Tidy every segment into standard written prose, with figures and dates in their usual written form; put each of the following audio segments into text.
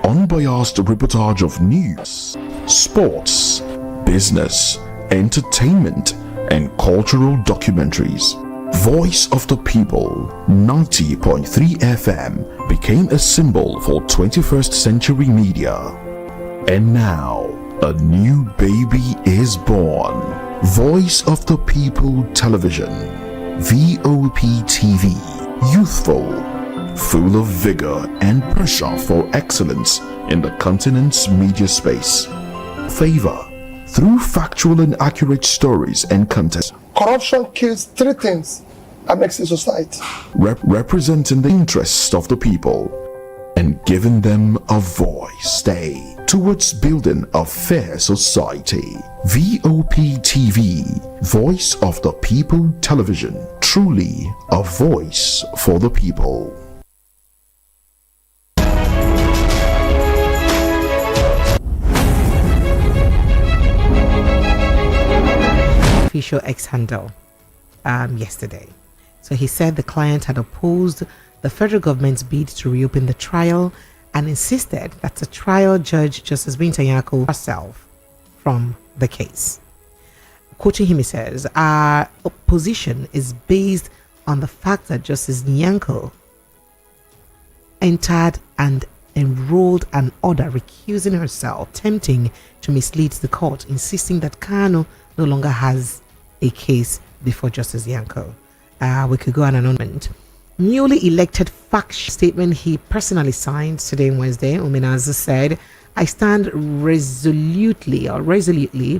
unbiased reportage of news, sports, business, entertainment, and cultural documentaries. Voice of the People 90.3 FM became a symbol for 21st century media. And now, a new baby is born. Voice of the People Television, VOP TV, youthful, full of vigor and pressure for excellence in the continent's media space. Favor through factual and accurate stories and content. Corruption kills three things that makes a society. Representing the interests of the people and giving them a voice. Stay towards building a fair society. VOP TV, Voice of the People Television, truly a voice for the people. Official X handle yesterday. So he said the client had opposed the federal government's bid to reopen the trial and insisted that the trial judge, Justice Binta Nyako, herself from the case. Quoting him, he says, "Our opposition is based on the fact that Justice Nyako entered and enrolled an order recusing herself, attempting to mislead the court, insisting that Kanu no longer has a case before Justice Nyako." We could go on and on. Newly elected faction statement he personally signed today, Wednesday, Uminaza said, "I stand resolutely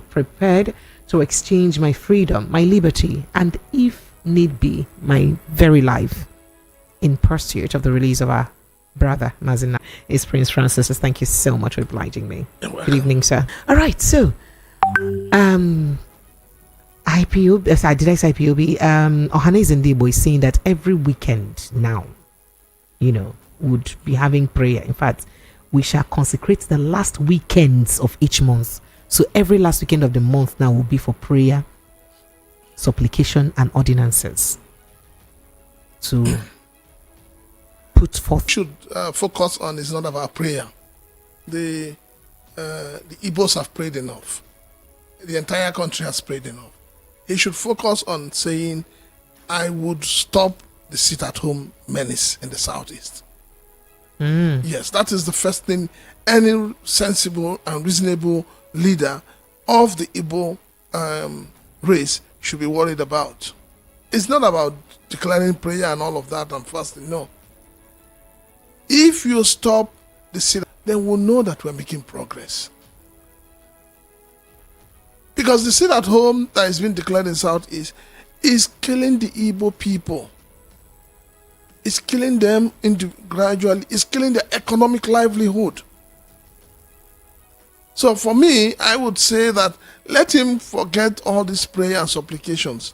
prepared to exchange my freedom, my liberty, and if need be, my very life in pursuit of the release of our brother, Mazina." Is Prince Francis. Thank you so much for obliging me. Good evening, sir. All right, so, IPOB, did I say IPOB? Ohanes Ndibo is saying that every weekend now, would be having prayer. In fact, we shall consecrate the last weekends of each month. So every last weekend of the month now will be for prayer, supplication, and ordinances to put forth. Should focus on is not about prayer. The Igbos have prayed enough. The entire country has prayed enough. He should focus on saying, "I would stop the sit-at-home menace in the southeast." Yes, that is the first thing any sensible and reasonable leader of the Igbo race should be worried about. It's not about declaring prayer and all of that and fasting, no. If you stop the sit, then we'll know that we're making progress. Because the sit at home that is being declared in Southeast is killing the Igbo people. It's killing them gradually. It's killing their economic livelihood. So for me, I would say that let him forget all these prayer and supplications.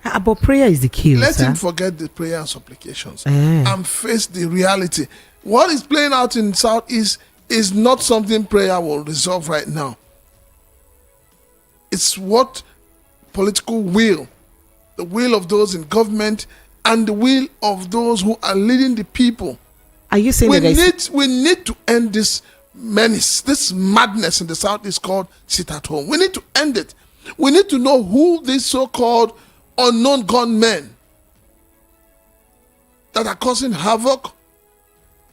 But prayer is the key. Let him forget the prayer and supplications and face the reality. What is playing out in Southeast is not something prayer will resolve right now. It's what political will, the will of those in government and the will of those who are leading the people. Are you saying we need to end this menace, this madness in the Southeast called sit at home. We need to end it. We need to know who these so-called unknown gunmen that are causing havoc,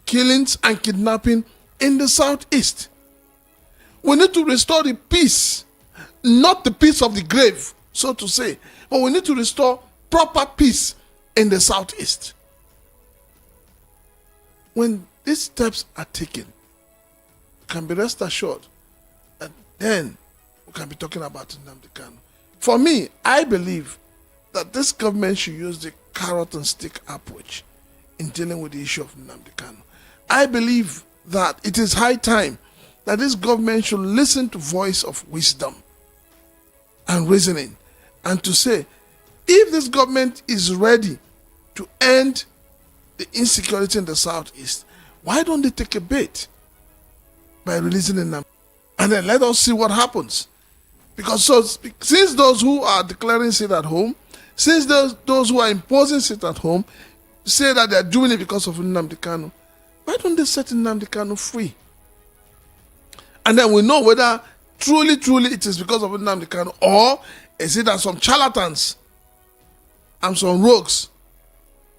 killings, and kidnapping in the Southeast. We need to restore the peace. Not the peace of the grave, so to say, but we need to restore proper peace in the Southeast. When these steps are taken, you can be rest assured that then we can be talking about Nnamdi Kanu. For me, I believe that this government should use the carrot and stick approach in dealing with the issue of Nnamdi Kanu. I believe that it is high time that this government should listen to voice of wisdom and reasoning, and to say, if this government is ready to end the insecurity in the Southeast, why don't they take a bait by releasing them? And then let us see what happens. Because since those who are declaring sit at home, since those who are imposing sit at home, say that they are doing it because of Nnamdi Kanu, Why don't they set Nnamdi Kanu free? And then we know whether truly it is because of Nnamdi Kanu, or is it that some charlatans and some rogues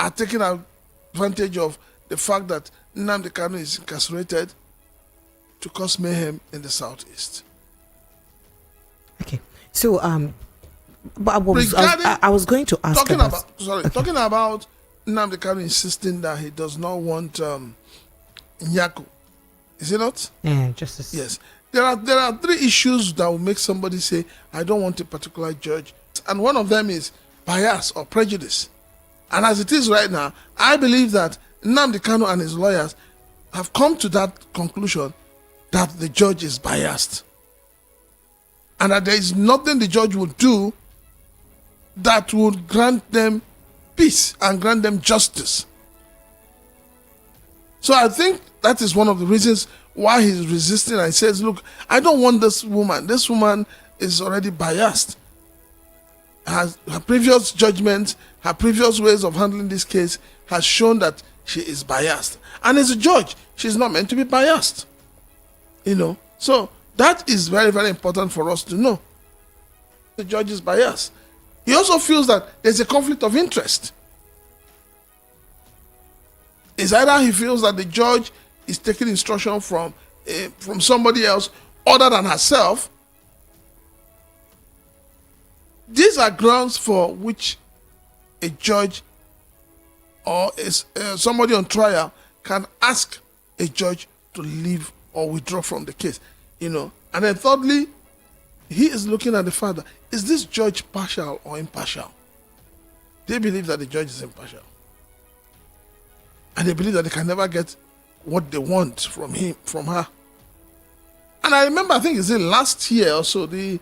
are taking advantage of the fact that Nnamdi Kanu is incarcerated to cause mayhem in the southeast. Okay, so but I was going to ask talking about Nnamdi Kanu insisting that he does not want Nyaku. Is it not? Yeah, justice. Yes. There are three issues that will make somebody say, I don't want a particular judge. And one of them is bias or prejudice. And as it is right now, I believe that Nnamdi Kanu and his lawyers have come to that conclusion that the judge is biased. And that there is nothing the judge would do that would grant them peace and grant them justice. So I think that is one of the reasons why he's resisting and says, look, I don't want this woman. This woman is already biased. Her previous judgments, her previous ways of handling this case has shown that she is biased. And as a judge, she's not meant to be biased. So that is very, very important for us to know. The judge is biased. He also feels that there's a conflict of interest. It's either he feels that the judge is taking instruction from somebody else other than herself. These are grounds for which a judge or somebody on trial can ask a judge to leave or withdraw from the case. And then thirdly, he is looking at the father. Is this judge partial or impartial? They believe that the judge is impartial. And they believe that they can never get what they want from her. And I remember, I think it's in last year or so, the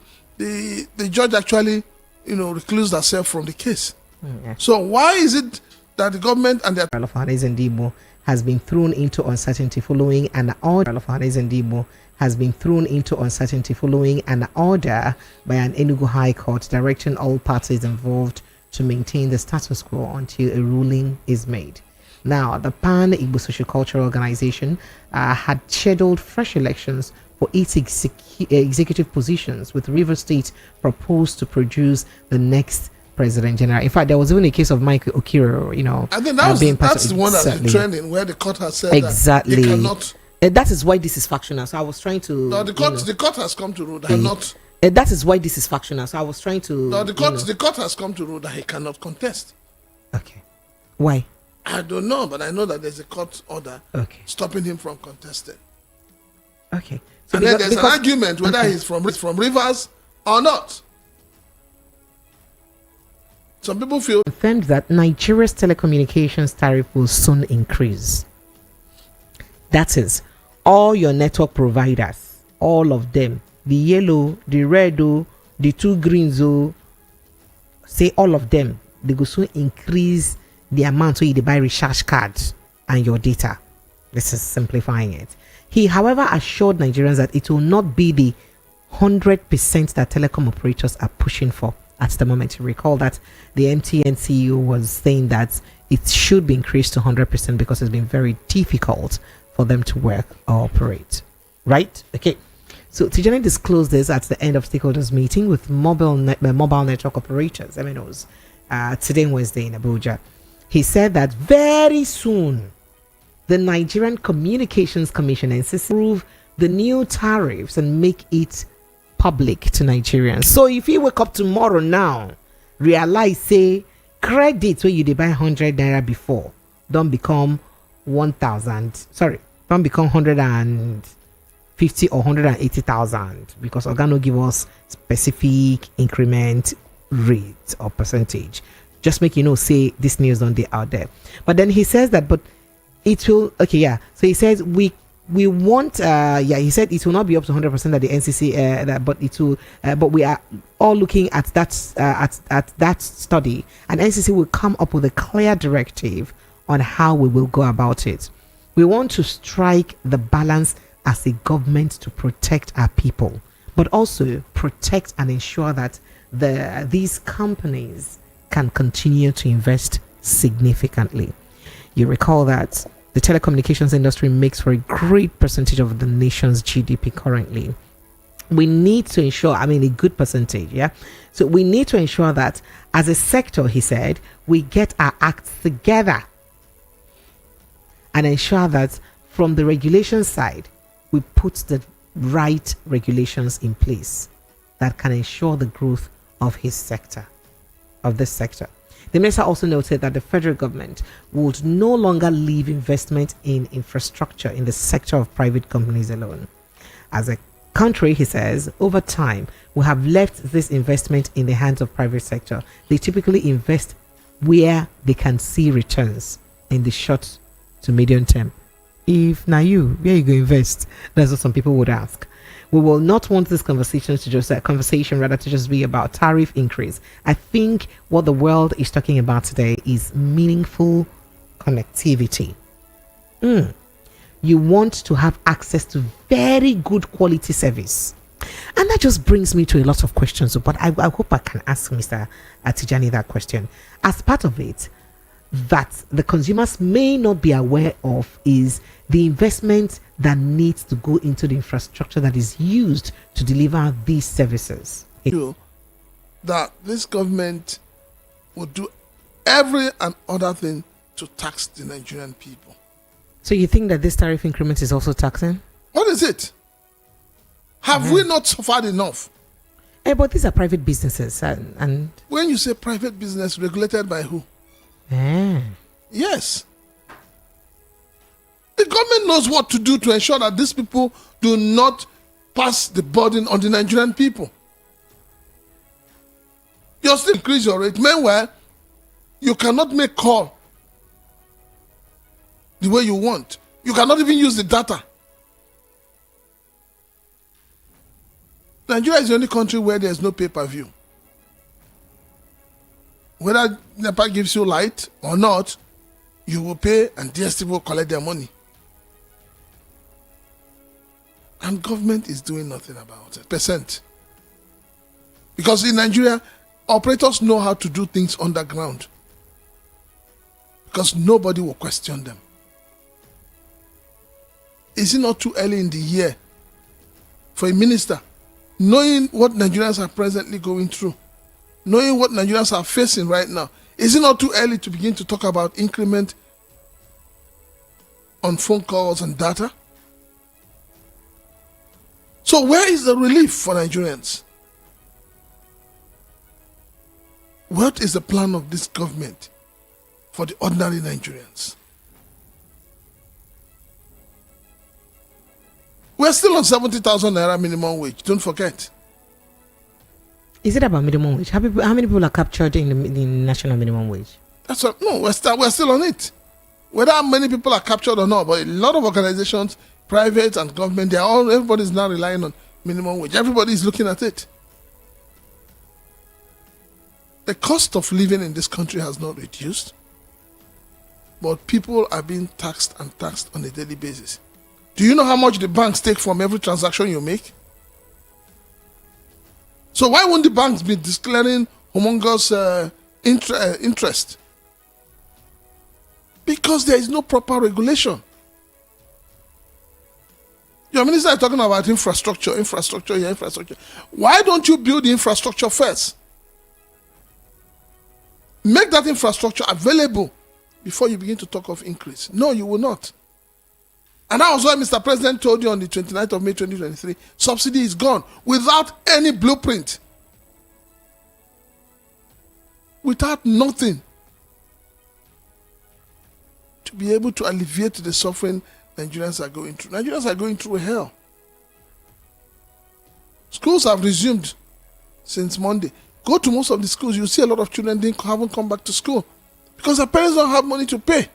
judge actually, reclused herself from the case. Yeah. So why is it that the government and the of Nnamdi has been thrown into uncertainty following an order of Nnamdi has been thrown into uncertainty following an order by an Enugu High Court directing all parties involved to maintain the status quo until a ruling is made. Now, the Pan Igbo Sociocultural Organization had scheduled fresh elections for its executive positions, with Rivers State proposed to produce the next President General. In fact, there was even a case of Mike Okiro, I think that's the one that's been trending, where the court has said that they cannot. That is why this is factional. So I was trying to. No, the court has come to rule that not. That is why this is factional. So I was trying to. No, the court has come to rule that he cannot contest. Okay. Why? I don't know, but I know that there's a court order stopping him from contesting. Okay. So and then there's an argument whether he's from Rivers or not. Some people feel confirmed that Nigeria's telecommunications tariff will soon increase. That is, all your network providers, all of them, the yellow, the red, the two greens, say all of them, they go soon increase the amount where you buy recharge cards and your data. This is simplifying it. He, however, assured Nigerians that it will not be the 100% that telecom operators are pushing for at the moment. You recall that the MTN CEO was saying that it should be increased to 100% because it's been very difficult for them to work or operate. Right? Okay. So Tijani disclosed this at the end of stakeholders meeting with mobile network operators, MNOs, today, Wednesday in Abuja. He said that very soon the Nigerian Communications Commission insists approve the new tariffs and make it public to Nigerians. So if you wake up tomorrow now, realize, say, credit where you did buy 100 naira before, don't become 1,000. Sorry, don't become 150 or 180,000 because Organo give us specific increment rate or percentage. Just make say this news on the out there. But then he says that, but it will So he says we want he said it will not be up to 100% at the NCC but it will but we are all looking at that at that study, and NCC will come up with a clear directive on how we will go about it. We want to strike the balance as a government to protect our people, but also protect and ensure that these companies can continue to invest significantly. You recall that the telecommunications industry makes for a great percentage of the nation's GDP currently. We need to ensure, a good percentage, yeah? So we need to ensure that as a sector, he said, we get our acts together and ensure that from the regulation side, we put the right regulations in place that can ensure the growth of this sector. The minister also noted that the federal government would no longer leave investment in infrastructure in the sector of private companies alone. As a country, he says, over time, we have left this investment in the hands of private sector. They typically invest where they can see returns in the short to medium term. If now where you go invest? That's what some people would ask. We will not want this conversation to just be about tariff increase. I think what the world is talking about today is meaningful connectivity. You want to have access to very good quality service. And that just brings me to a lot of questions. But I hope I can ask Mr. Tijani that question. As part of it, that the consumers may not be aware of is the investment that needs to go into the infrastructure that is used to deliver these services. That this government would do every and other thing to tax the Nigerian people. So you think that this tariff increment is also taxing? What is it? Have we not suffered enough? But these are private businesses. And when you say private business, regulated by who? Yes. The government knows what to do to ensure that these people do not pass the burden on the Nigerian people. You still increase your rate. Meanwhile, you cannot make call the way you want. You cannot even use the data. Nigeria is the only country where there is no pay-per-view. Whether NEPA gives you light or not, you will pay and DSTV will collect their money. And government is doing nothing about it. Because in Nigeria, operators know how to do things underground. Because nobody will question them. Is it not too early in the year for a minister, knowing what Nigerians are presently going through, knowing what Nigerians are facing right now, is it not too early to begin to talk about increment on phone calls and data? So where is the relief for Nigerians? What is the plan of this government for the ordinary Nigerians? We're still on 70,000 naira minimum wage, don't forget. Is it about minimum wage? How many people are captured in the national minimum wage? That's what, no, we're still on it. Whether many people are captured or not, but a lot of organizations, private and government, everybody's now relying on minimum wage. Everybody is looking at it. The cost of living in this country has not reduced, but people are being taxed and taxed on a daily basis. Do you know how much the banks take from every transaction you make? So why won't the banks be declaring humongous interest? Because there is no proper regulation. Your minister is talking about infrastructure. Why don't you build the infrastructure first? Make that infrastructure available before you begin to talk of increase. No, you will not. And that was why Mr. President told you on the 29th of May 2023, subsidy is gone without any blueprint. Without nothing to be able to alleviate the suffering Nigerians are going through. Nigerians are going through hell. Schools have resumed since Monday. Go to most of the schools, you see a lot of children haven't come back to school because their parents don't have money to pay.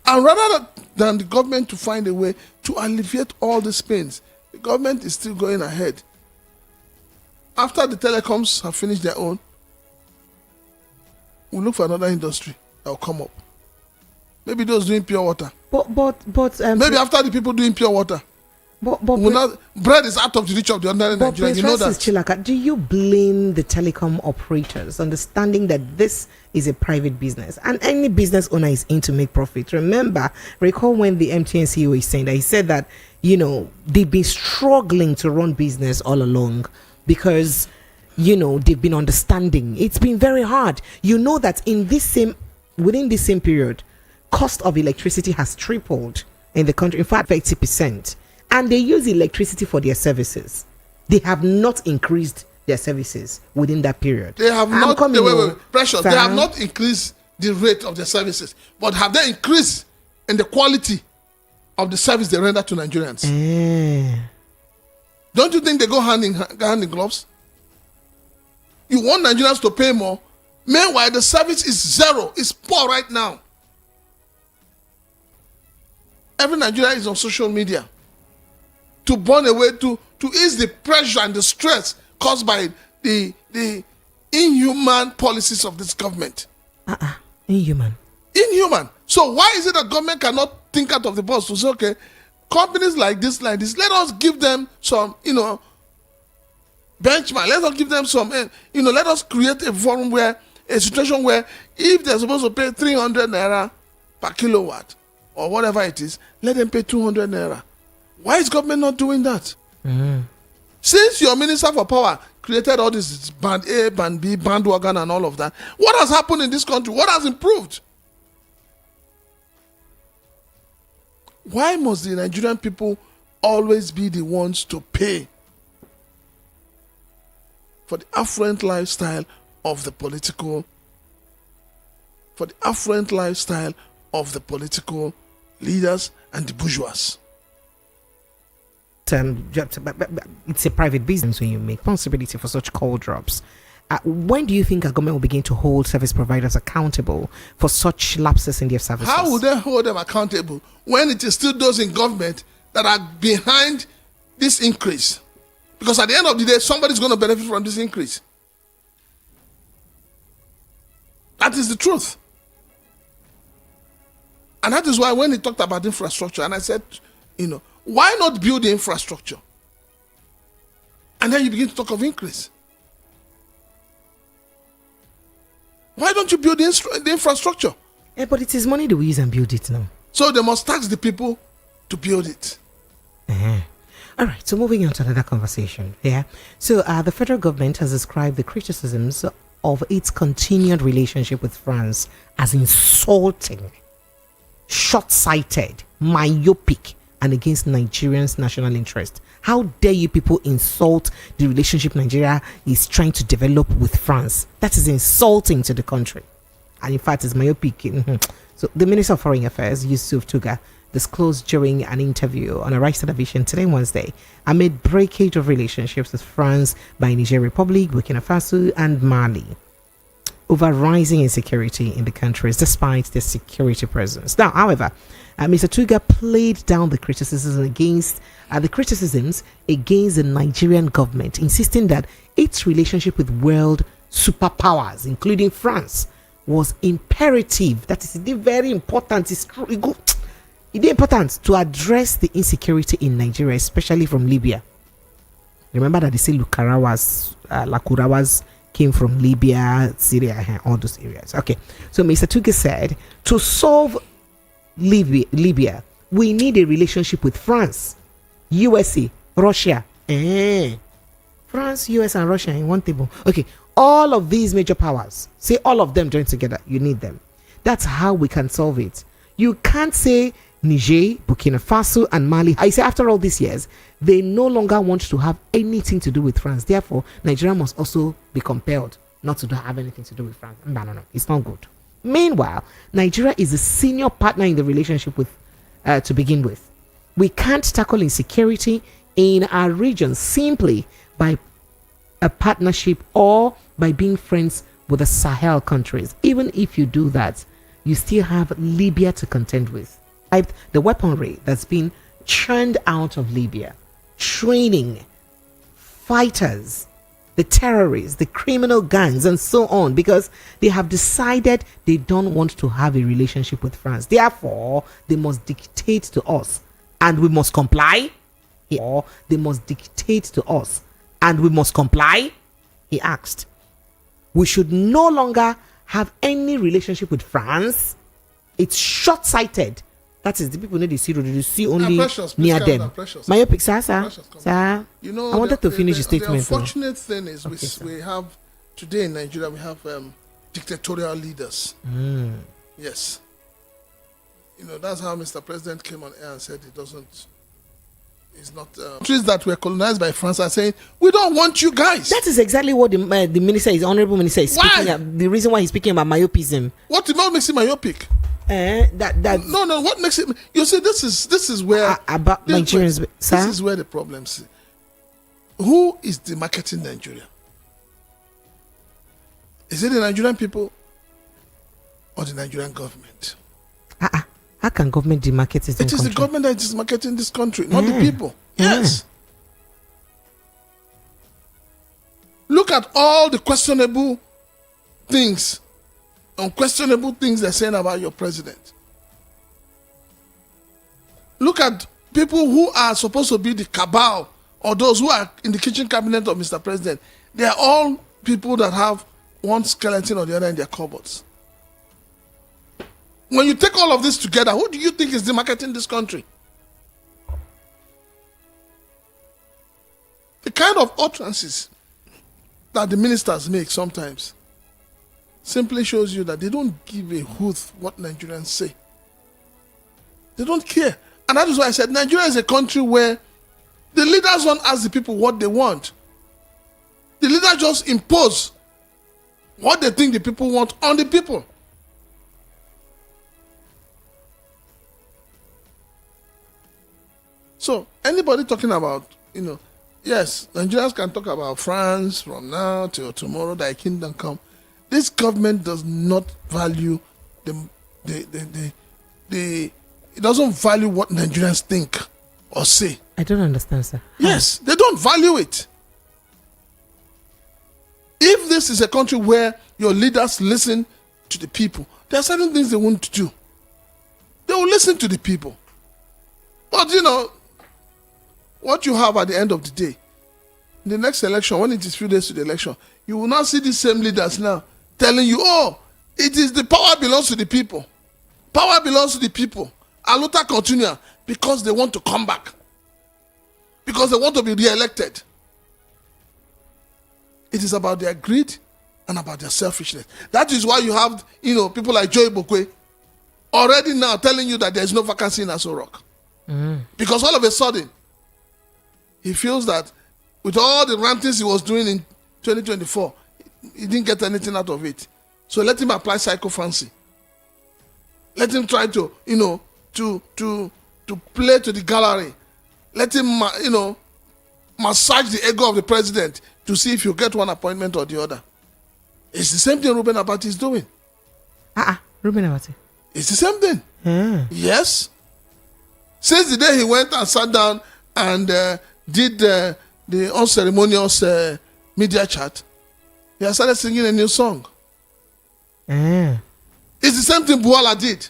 And rather than the government to find a way to alleviate all these pains, the government is still going ahead. After the telecoms have finished their own, we'll look for another industry that will come up. Maybe those doing pure water. But maybe after the people doing pure water, Bread is out of the reach of the ordinary Nigerian. You know that. Chilaka, do you blame the telecom operators, understanding that this is a private business and any business owner is in to make profit? Recall when the MTN CEO is saying that, he said that, they've been struggling to run business all along because, they've been understanding. It's been very hard. You know that within this same period, cost of electricity has tripled in the country, in fact 30%, and they use electricity for their services. They have not increased their services within that period. They have not. Precious. They have not increased the rate of their services, but have they increased in the quality of the service they render to Nigerians? Don't you think they go hand in gloves? You want Nigerians to pay more, meanwhile the service is zero. It's poor right now. Every Nigerian is on social media to burn away, to ease the pressure and the stress caused by the inhuman policies of this government. Inhuman. So why is it that government cannot think out of the box to say, okay, companies like this, let us give them some, benchmark. Let us give them some, let us create a situation where if they're supposed to pay 300 naira per kilowatt or whatever it is, let them pay 200 naira. Why is government not doing that? Since your Minister for Power created all this band A, band B, bandwagon and all of that, what has happened in this country? What has improved? Why must the Nigerian people always be the ones to pay for the affluent lifestyle of the political leaders and the bourgeois? It's a private business when you make responsibility for such call drops. When do you think a government will begin to hold service providers accountable for such lapses in their services? How would they hold them accountable when it is still those in government that are behind this increase? Because at the end of the day, somebody's going to benefit from this increase. That is the truth. And that is why when he talked about infrastructure, and I said, why not build the infrastructure? And then you begin to talk of increase. Why don't you build the infrastructure? But it is money that we use and build it now. So they must tax the people to build it. All right, so moving on to another conversation. So the federal government has described the criticisms of its continued relationship with France as insulting, short-sighted, myopic, and against Nigerians' national interest. How dare you people insult the relationship Nigeria is trying to develop with France? That is insulting to the country. And in fact, it's myopic. So the Minister of Foreign Affairs, Yusuf Tuga, disclosed during an interview on Arise Television today, Wednesday, amid breakage of relationships with France by Niger Republic, Burkina Faso, and Mali, over rising insecurity in the countries despite their security presence. Now, however, Mr. Tuga played down the criticisms against the Nigerian government, insisting that its relationship with world superpowers, including France, was imperative. That is very important. It's important to address the insecurity in Nigeria, especially from Libya. Remember that they say Lakurawas came from Libya, Syria, all those areas. Okay, so Mr. Tuga said, to solve Libya, we need a relationship with France, USA, Russia. France, US, and Russia in one table. Okay, all of these major powers, say all of them join together. You need them. That's how we can solve it. You can't say Niger, Burkina Faso, and Mali. I say after all these years, they no longer want to have anything to do with France. Therefore, Nigeria must also be compelled not to have anything to do with France. No, it's not good. Meanwhile, Nigeria is a senior partner in the relationship with, to begin with. We can't tackle insecurity in our region simply by a partnership or by being friends with the Sahel countries. Even if you do that, you still have Libya to contend with. The weaponry that's been churned out of Libya, training fighters, the terrorists, the criminal gangs, and so on, because they have decided they don't want to have a relationship with France. Therefore, they must dictate to us, and we must comply. Or they must dictate to us and we must comply? He asked. We should no longer have any relationship with France. It's short-sighted. That is, the people need to see, they see only near them. Myopic, sir. You know, I wanted to finish the statement. The unfortunate thing is we have, today in Nigeria, we have dictatorial leaders. Yes. You know, that's how Mr. President came on air and said it's not countries that were colonized by France are saying, we don't want you guys. That is exactly what the minister is, honorable minister is speaking about. The reason why he's speaking about myopism. What makes him myopic? No. What makes it? You see, this is where about Nigerians. This is where the problem is. Who is demarketing Nigeria? Is it the Nigerian people or the Nigerian government? How can government demarket its own country? It is the government that is marketing this country, not the people. Yes. Look at all the questionable things, unquestionable things they're saying about your president. Look at people who are supposed to be the cabal or those who are in the kitchen cabinet of Mr. President. They are all people that have one skeleton or the other in their cupboards. When you take all of this together, who do you think is demarketing this country? The kind of utterances that the ministers make sometimes simply shows you that they don't give a hoot what Nigerians say. They don't care. And that is why I said Nigeria is a country where the leaders don't ask the people what they want. The leaders just impose what they think the people want on the people. So anybody talking about, yes, Nigerians can talk about France from now till tomorrow, thy kingdom come. This government does not value it doesn't value what Nigerians think or say. I don't understand, sir. Yes, they don't value it. If this is a country where your leaders listen to the people, there are certain things they won't do. They will listen to the people. But what you have at the end of the day, in the next election, when it is few days to the election, you will not see the same leaders now telling you, it is the power belongs to the people. Power belongs to the people. Aluta continue because they want to come back. Because they want to be re-elected. It is about their greed and about their selfishness. That is why you have, people like Joy Bokwe already now telling you that there is no vacancy in Aso Rock. Because all of a sudden, he feels that with all the rantings he was doing in 2024, he didn't get anything out of it. So let him apply psychophancy. Let him try to, to play to the gallery. Let him, massage the ego of the president to see if you get one appointment or the other. It's the same thing Reuben Abati is doing. Reuben Abati. It's the same thing. Yes. Since the day he went and sat down and did the unceremonious media chat, he has started singing a new song. It's the same thing Buala did.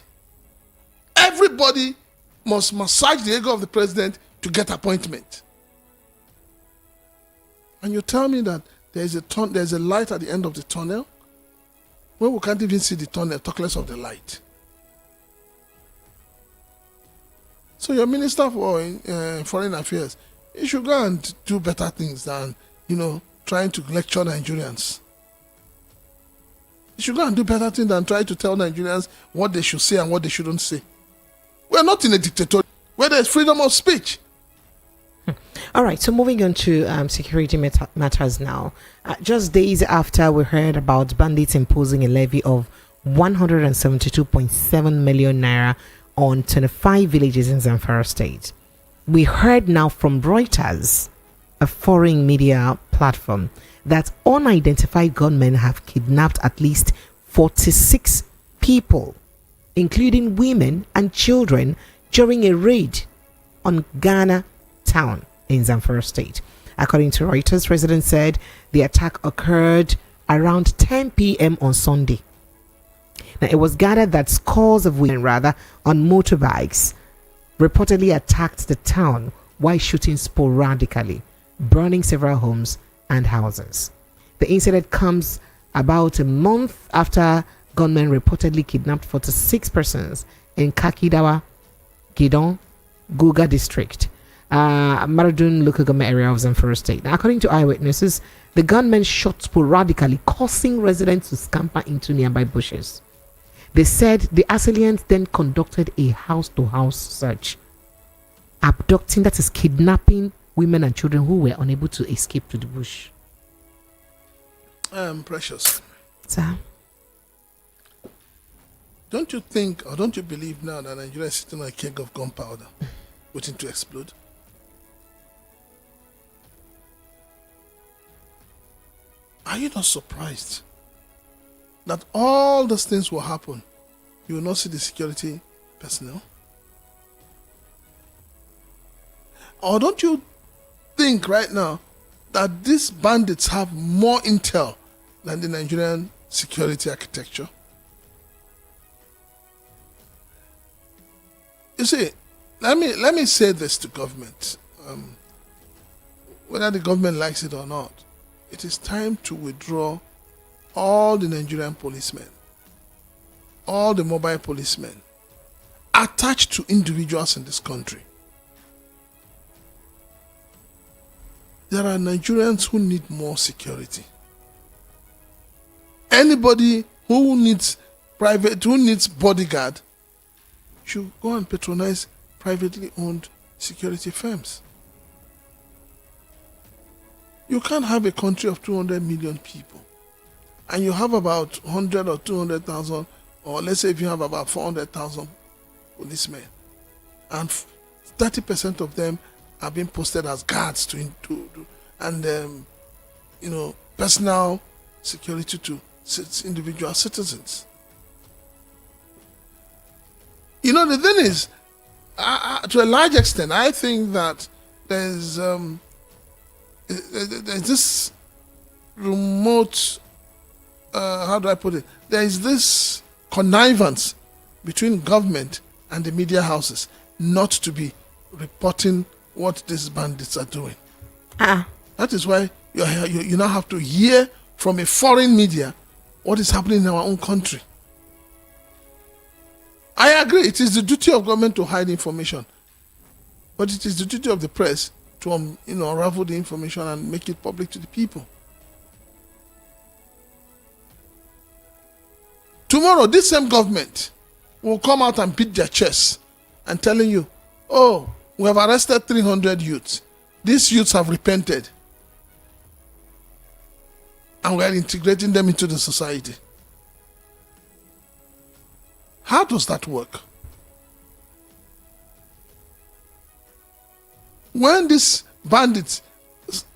Everybody must massage the ego of the president to get appointment. And you tell me that there's a light at the end of the tunnel? Well, we can't even see the tunnel, talk less of the light. So your minister for foreign affairs, you should go and do better things than, trying to lecture Nigerians. You should go and do better things than try to tell Nigerians what they should say and what they shouldn't say. We're not in a dictatorship where there's freedom of speech. All right, so moving on to security matters now. Just days after we heard about bandits imposing a levy of 172.7 million naira on 25 villages in Zamfara State, we heard now from Reuters, a foreign media platform, that unidentified gunmen have kidnapped at least 46 people, including women and children, during a raid on Ghana town in Zamfara State. According to Reuters, residents said the attack occurred around 10 p.m. on Sunday. Now, it was gathered that scores of women, on motorbikes, reportedly attacked the town while shooting sporadically, burning several homes and houses. The incident comes about a month after gunmen reportedly kidnapped 46 persons in Kakidawa, Gidon, Guga district, Maradun local government area of Zamfara state. Now, according to eyewitnesses, the gunmen shot sporadically, causing residents to scamper into nearby bushes. They said the assailants then conducted a house-to-house search, abducting, that is kidnapping, women and children who were unable to escape to the bush. Precious. Sir? Don't you think, or don't you believe now that Nigeria is sitting on a keg of gunpowder waiting to explode? Are you not surprised that all those things will happen? You will not see the security personnel? Or don't you think right now that these bandits have more intel than the Nigerian security architecture? You see, let me say this to government. Whether the government likes it or not, it is time to withdraw all the Nigerian policemen, all the mobile policemen attached to individuals in this country. There are Nigerians who need more security. Anybody who needs bodyguard should go and patronize privately owned security firms. You can't have a country of 200 million people and you have about 100 or 200,000, or let's say if you have about 400,000 policemen, and 30% of them are being posted as guards personal security to individual citizens. The thing is, to a large extent, I think that there's this remote, how do I put it? There is this connivance between government and the media houses not to be reporting what these bandits are doing. That is why you now have to hear from a foreign media what is happening in our own country. I agree, it is the duty of government to hide information, but it is the duty of the press to unravel the information and make it public to the people. Tomorrow, this same government will come out and beat their chests and telling you, oh, we have arrested 300 youths. These youths have repented. And we are integrating them into the society. How does that work? When these bandits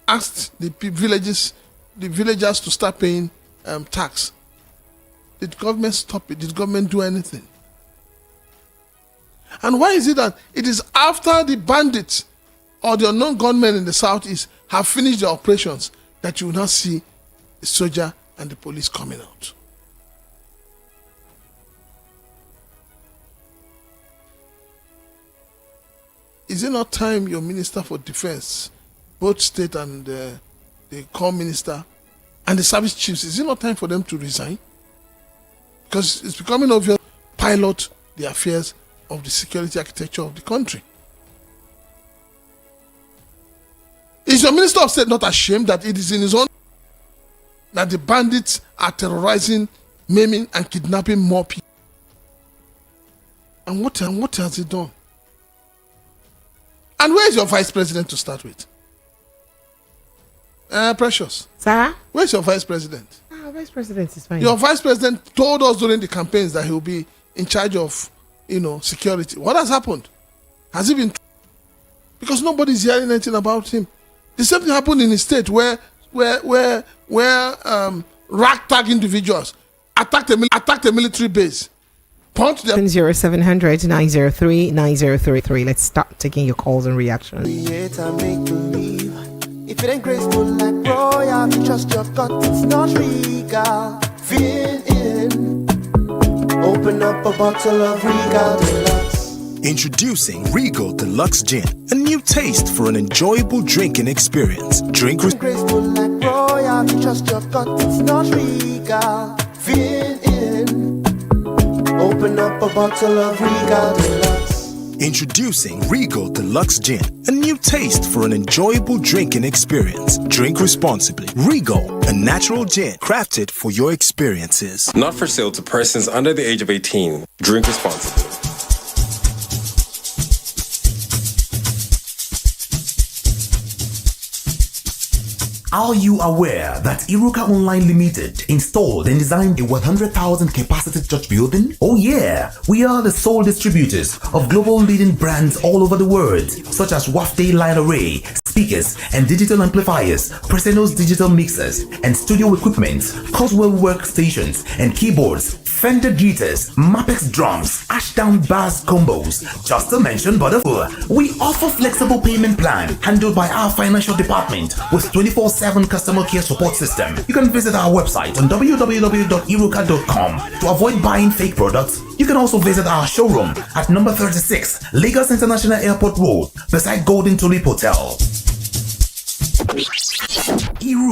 asked the villagers to start paying tax, did government stop it? Did government do anything? And why is it that it is after the bandits or the unknown gunmen in the southeast have finished their operations that you will now see the soldier and the police coming out? Is it not time your Minister for Defense, both state and the core minister and the service chiefs, is it not time for them to resign? Because it's becoming obvious pilot the affairs of the security architecture of the country. Is your Minister of State not ashamed that it is in his own that the bandits are terrorizing, maiming and kidnapping more people? And what has he done? And where is your vice president to start with? Precious. Sir? Where's your vice president? Vice president is fine. Your vice president told us during the campaigns that he will be in charge of, security. What has happened? Has he been? Because nobody's hearing anything about him. The same thing happened in his state where ragtag individuals attacked a military base. 0700 903 9033. Let's start taking your calls and reactions. If it ain't graceful like royal, trust your gut, it's not regal. Feel in. Open up a bottle of Regal Deluxe. Introducing Regal Deluxe Gin, a new taste for an enjoyable drinking experience. Drink Graceful like royalty, trust your gut, it's not Regal. Feel in. Open up a bottle of Regal Deluxe. Introducing Regal Deluxe Gin, a new taste for an enjoyable drinking experience. Drink responsibly. Regal, a natural gin crafted for your experiences. Not for sale to persons under the age of 18. Drink responsibly. Are you aware that Iruka Online Limited installed and designed a 100,000 capacity church building? Oh yeah, we are the sole distributors of global leading brands all over the world, such as Wafday Line Array, speakers and digital amplifiers, Preseno's digital mixers and studio equipment, Coswell workstations and keyboards, Fender guitars, Mapex drums, Ashdown bass combos, just to mention but a few. We offer flexible payment plan handled by our financial department with 24/7 customer care support system. You can visit our website on www.iruka.com to avoid buying fake products. You can also visit our showroom at number 36 Lagos International Airport Road beside Golden Tulip Hotel.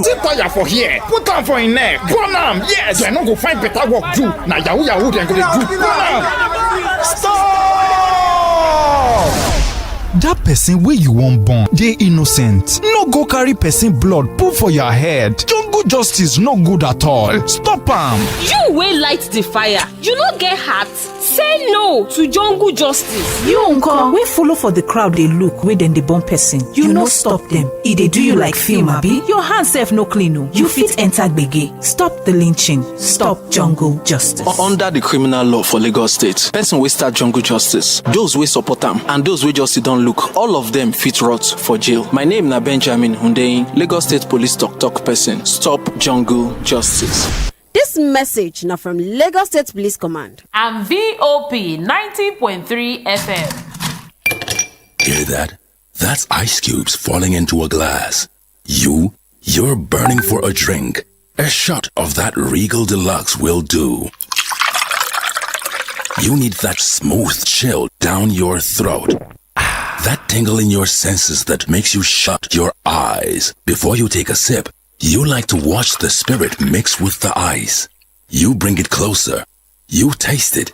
Tip tire for here, put am for in neck, burn am, yes, I no go find better work do, na yahoo yahoo dem go dey do, burn am. Stop! Dat person wey you wan born dey innocent. No go carry person blood put for your head. Jungle justice no good at all. Stop am. You wey light the fire, you no get heart. Say no to jungle justice. You uncle wey follow for the crowd dey look wey dem dey burn person. You no stop them. E dey do you like film abi? Your hand sef no clean o. You fit enter gbege. Stop the lynching. Stop jungle justice. Under the criminal law for Lagos State, person wey start jungle justice, those wey support am and those wey just sit down look, all of them fit rot for jail. My name na Benjamin Hundeyin, Lagos State Police talk person. Stop jungle justice. This message now from Lagos State Police Command and VOP 90.3 FM. Hear that? That's ice cubes falling into a glass. You're burning for a drink. A shot of that Regal Deluxe will do. You need that smooth chill down your throat. That tingle in your senses that makes you shut your eyes. Before you take a sip, you like to watch the spirit mix with the ice. You bring it closer. You taste it.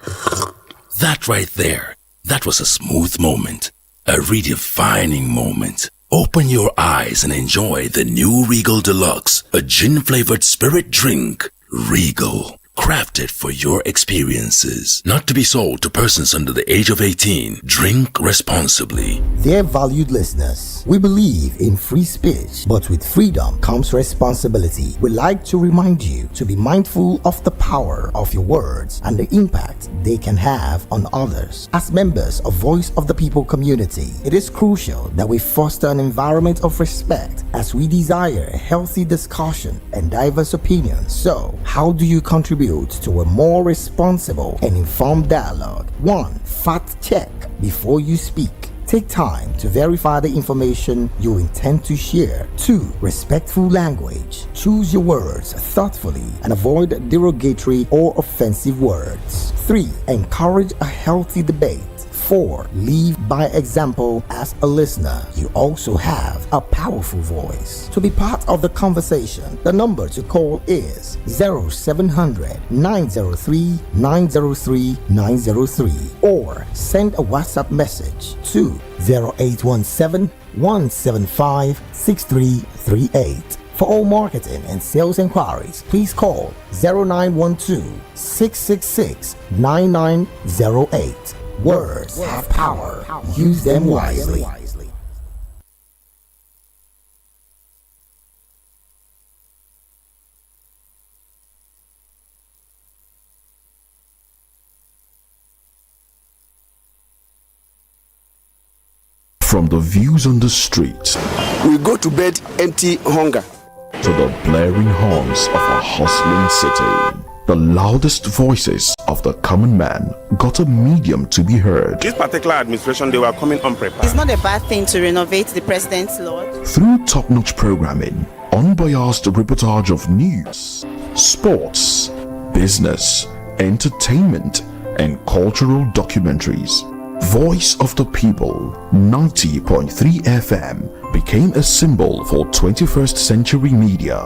That right there, that was a smooth moment. A redefining moment. Open your eyes and enjoy the new Regal Deluxe, a gin-flavored spirit drink. Regal. Crafted for your experiences. Not to be sold to persons under the age of 18. Drink responsibly. Dear valued listeners, we believe in free speech, but with freedom comes responsibility. We like to remind you to be mindful of the power of your words and the impact they can have on others. As members of Voice of the People community, it is crucial that we foster an environment of respect as we desire a healthy discussion and diverse opinions. So, how do you contribute to a more responsible and informed dialogue? 1. Fact check before you speak. Take time to verify the information you intend to share. 2. Respectful language. Choose your words thoughtfully and avoid derogatory or offensive words. 3. Encourage a healthy debate. 4. Lead by example. As a listener, you also have a powerful voice. To be part of the conversation, the number to call is 0700 903 903 903 or send a WhatsApp message to 0817 175 6338. For all marketing and sales inquiries, please call 0912 666 9908. Words have power. Use them wisely. From the views on the street, we go to bed empty hunger, to the blaring horns of a hustling city. The loudest voices of the common man got a medium to be heard. This particular administration, they were coming unprepared. It's not a bad thing to renovate the president's lodge. Through top-notch programming, unbiased reportage of news, sports, business, entertainment, and cultural documentaries. Voice of the People 90.3 FM became a symbol for 21st century media.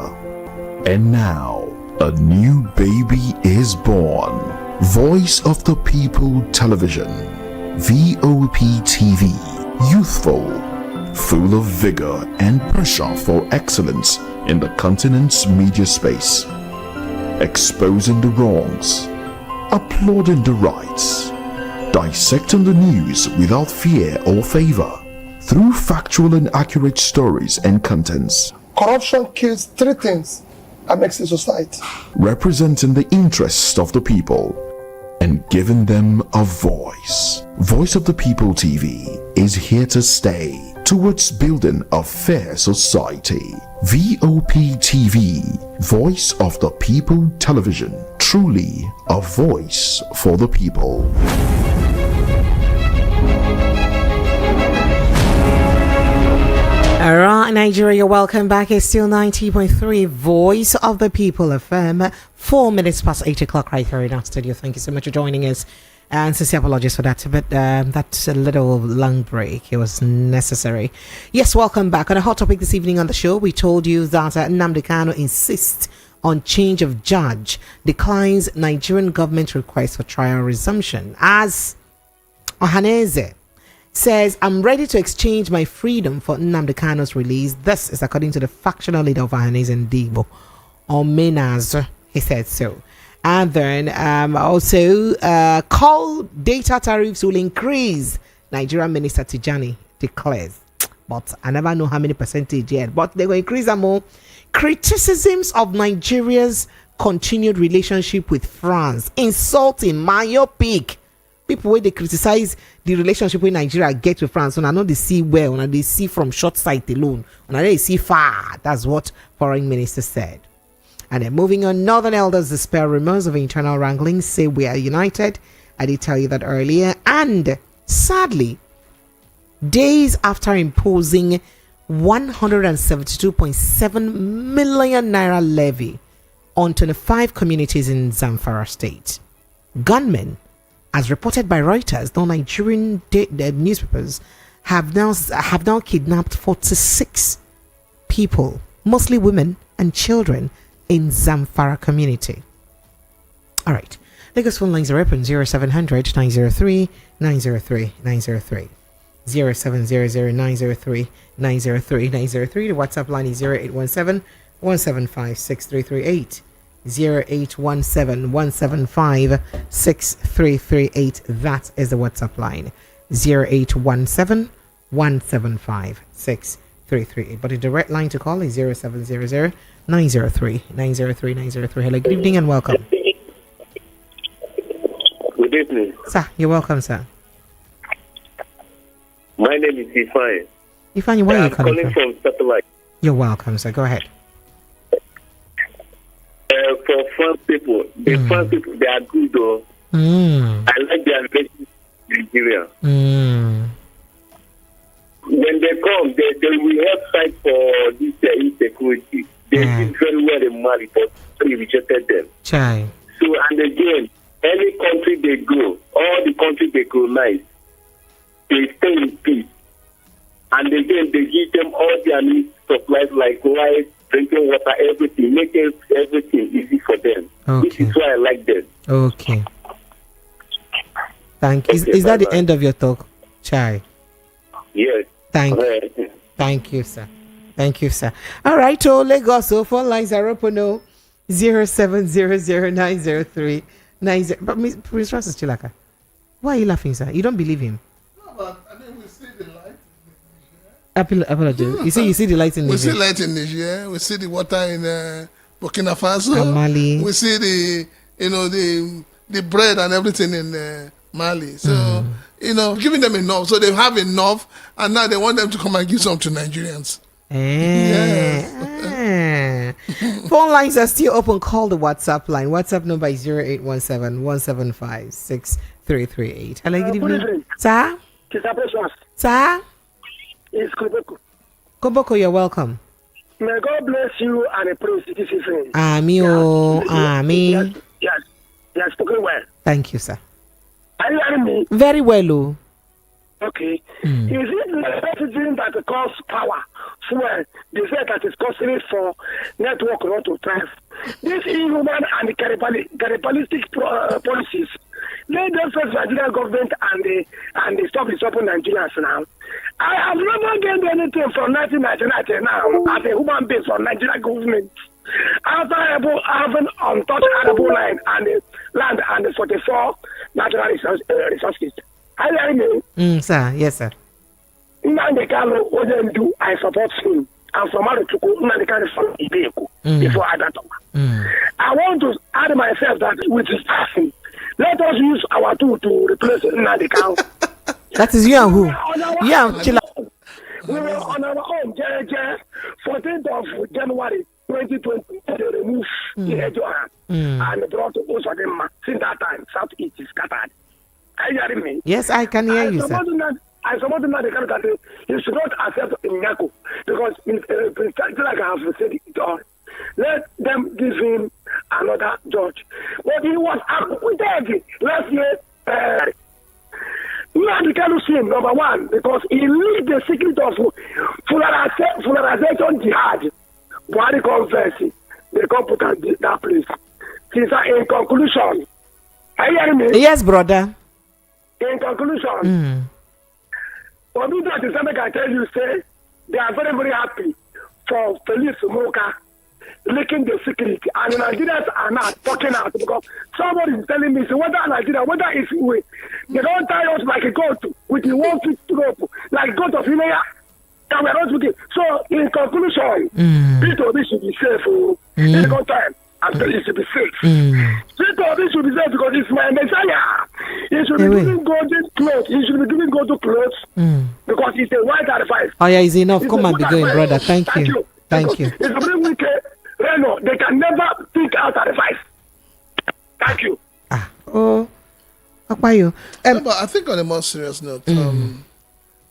And now, a new baby is born. Voice of the People Television, VOP TV, youthful, full of vigor and passion for excellence in the continent's media space, exposing the wrongs, applauding the rights, dissecting the news without fear or favor, through factual and accurate stories and contents. Corruption kills three things that makes a society. Representing the interests of the people and giving them a voice. Voice of the People TV is here to stay towards building a fair society. VOP TV, Voice of the People Television, truly a voice for the people. Alright, Nigeria, welcome back. It's still 90.3 Voice of the People FM. 4 minutes past 8 o'clock right here in our studio. Thank you so much for joining us. And sincere apologies for that, but that's a little long break. It was necessary. Yes, welcome back. On a hot topic this evening on the show, we told you that Nnamdi Kanu insists on change of judge, declines Nigerian government request for trial resumption, as Ohaneze says, I'm ready to exchange my freedom for Nnamdi Kanu's release. This is according to the factional leader of Ohaneze Ndigbo, Omenaz. He said so. And then also, call data tariffs will increase, Nigerian Minister Tijani declares. But I never know how many percentage yet. But they will increase them more. Criticisms of Nigeria's continued relationship with France, insulting, myopic. People when they criticize the relationship with Nigeria get with France, when I know they see well, when they see from short sight alone, when they see far. That's what foreign minister said. And then moving on, Northern elders dispel rumors of internal wranglings, say we are united. I did tell you that earlier. And sadly, days after imposing 172.7 million naira levy on 25 communities in Zamfara state, gunmen, as reported by Reuters, the Nigerian newspapers have now kidnapped 46 people, mostly women and children, in Zamfara community. All right. Lagos phone lines are open 0700 903 903 903. 0700 903 903 903. The WhatsApp line is 0817 175 6338. 0817 175 6338. That is the WhatsApp line. 0817 175 6338. But the direct line to call is 0700 903 903 903. Hello, good evening and welcome. Good evening. Sir, you're welcome, sir. My name is Ifeanyi. Ifeanyi, where are you calling from Satellite. You're welcome, sir. Go ahead. For France people, the France people, they are good though. I like their relationship with Nigeria. When they come, they will help fight for this insecurity. They did very well in Mali, but we rejected them. Chai. So, and again, any country they go, all the countries they colonize, they stay in peace. And again, they give them all their needs supplies like rice, drinking water, everything, make everything easy for them. Okay. This is why I like them. Okay. Thank you. Is that the end of your talk, Chai? Yes. Thank you, sir. Thank you, sir. All right, so Lagos, so phone lines are open. 0700903 90. But Prince Francis Chilaka, why are you laughing, sir? You don't believe him? No, but I mean, we see the light. Apologize. You see the light in Niger. We see light in Niger. We see the water in Burkina Faso. And Mali. We see the bread and everything in Mali. So giving them enough, so they have enough, and now they want them to come and give some to Nigerians. Phone lines are still open. Call the WhatsApp line. WhatsApp number is 0817 175 6338. Hello, good evening. Sir? Sir? It's Koboko. Koboko, you're welcome. May God bless you and a praise this evening. Amen. Yes, spoken well. Thank you, sir. Are you hearing me? Very well, oh. Okay. Is it necessity that costs power? Fuel. They say that is costly for network not to thrive. This inhuman and cannibalistic policies, they don't face Nigerian government and they stop stopping Nigerians now. I have never gained anything from 1999 now as a human being from Nigerian government. After having untouched arable land and the 44 natural resources. Are you hearing me? Sir, yes, sir. Nnamdi Kanu, what they do, I support him. I'm from Arutuku, Nnamdi Kanu from Ibeku, before I talk. I want to add myself that with his passing, let us use our tool to replace Nnamdi Kanu. That is you and who? Yeah, chill out. We were on our own, 14th of January 2020, they removed the Ejohan and brought Osadema. Since that time, Southeast is scattered. Are you hearing me? Yes, I can hear you, sir. I support Nnamdi Kanu that he should not accept Nyako because like I have said it all. Let them give him another judge. But he was acquitted last year. Nnamdi Kanu sin, number one, because he leaked the secret of fullarization jihad. Buhari converse, they come put that place. In conclusion, are you hearing me? Yes, brother. In conclusion, for me that is something I tell you, say, they are very, very happy for Felix Moka leaking the secret. And the Nigerians are not talking out because somebody is telling me, so whether Nigeria, whether it's we, they don't tie us like a goat with the 1 foot rope, like goat of Himalaya. And we are not looking. So, in conclusion, Peter Obi should be safe. In the time, and he should be safe. Peter Obi should be safe because it's my Messiah. He should be doing golden clothes. He should be doing golden clothes because it's a white advice. Oh, yeah, it's enough. Come and be going, brother. Thank you. Thank you. It's a very wicked. Reno, they can never think out advice. Thank you. Oh, how about you? But I think on a more serious note,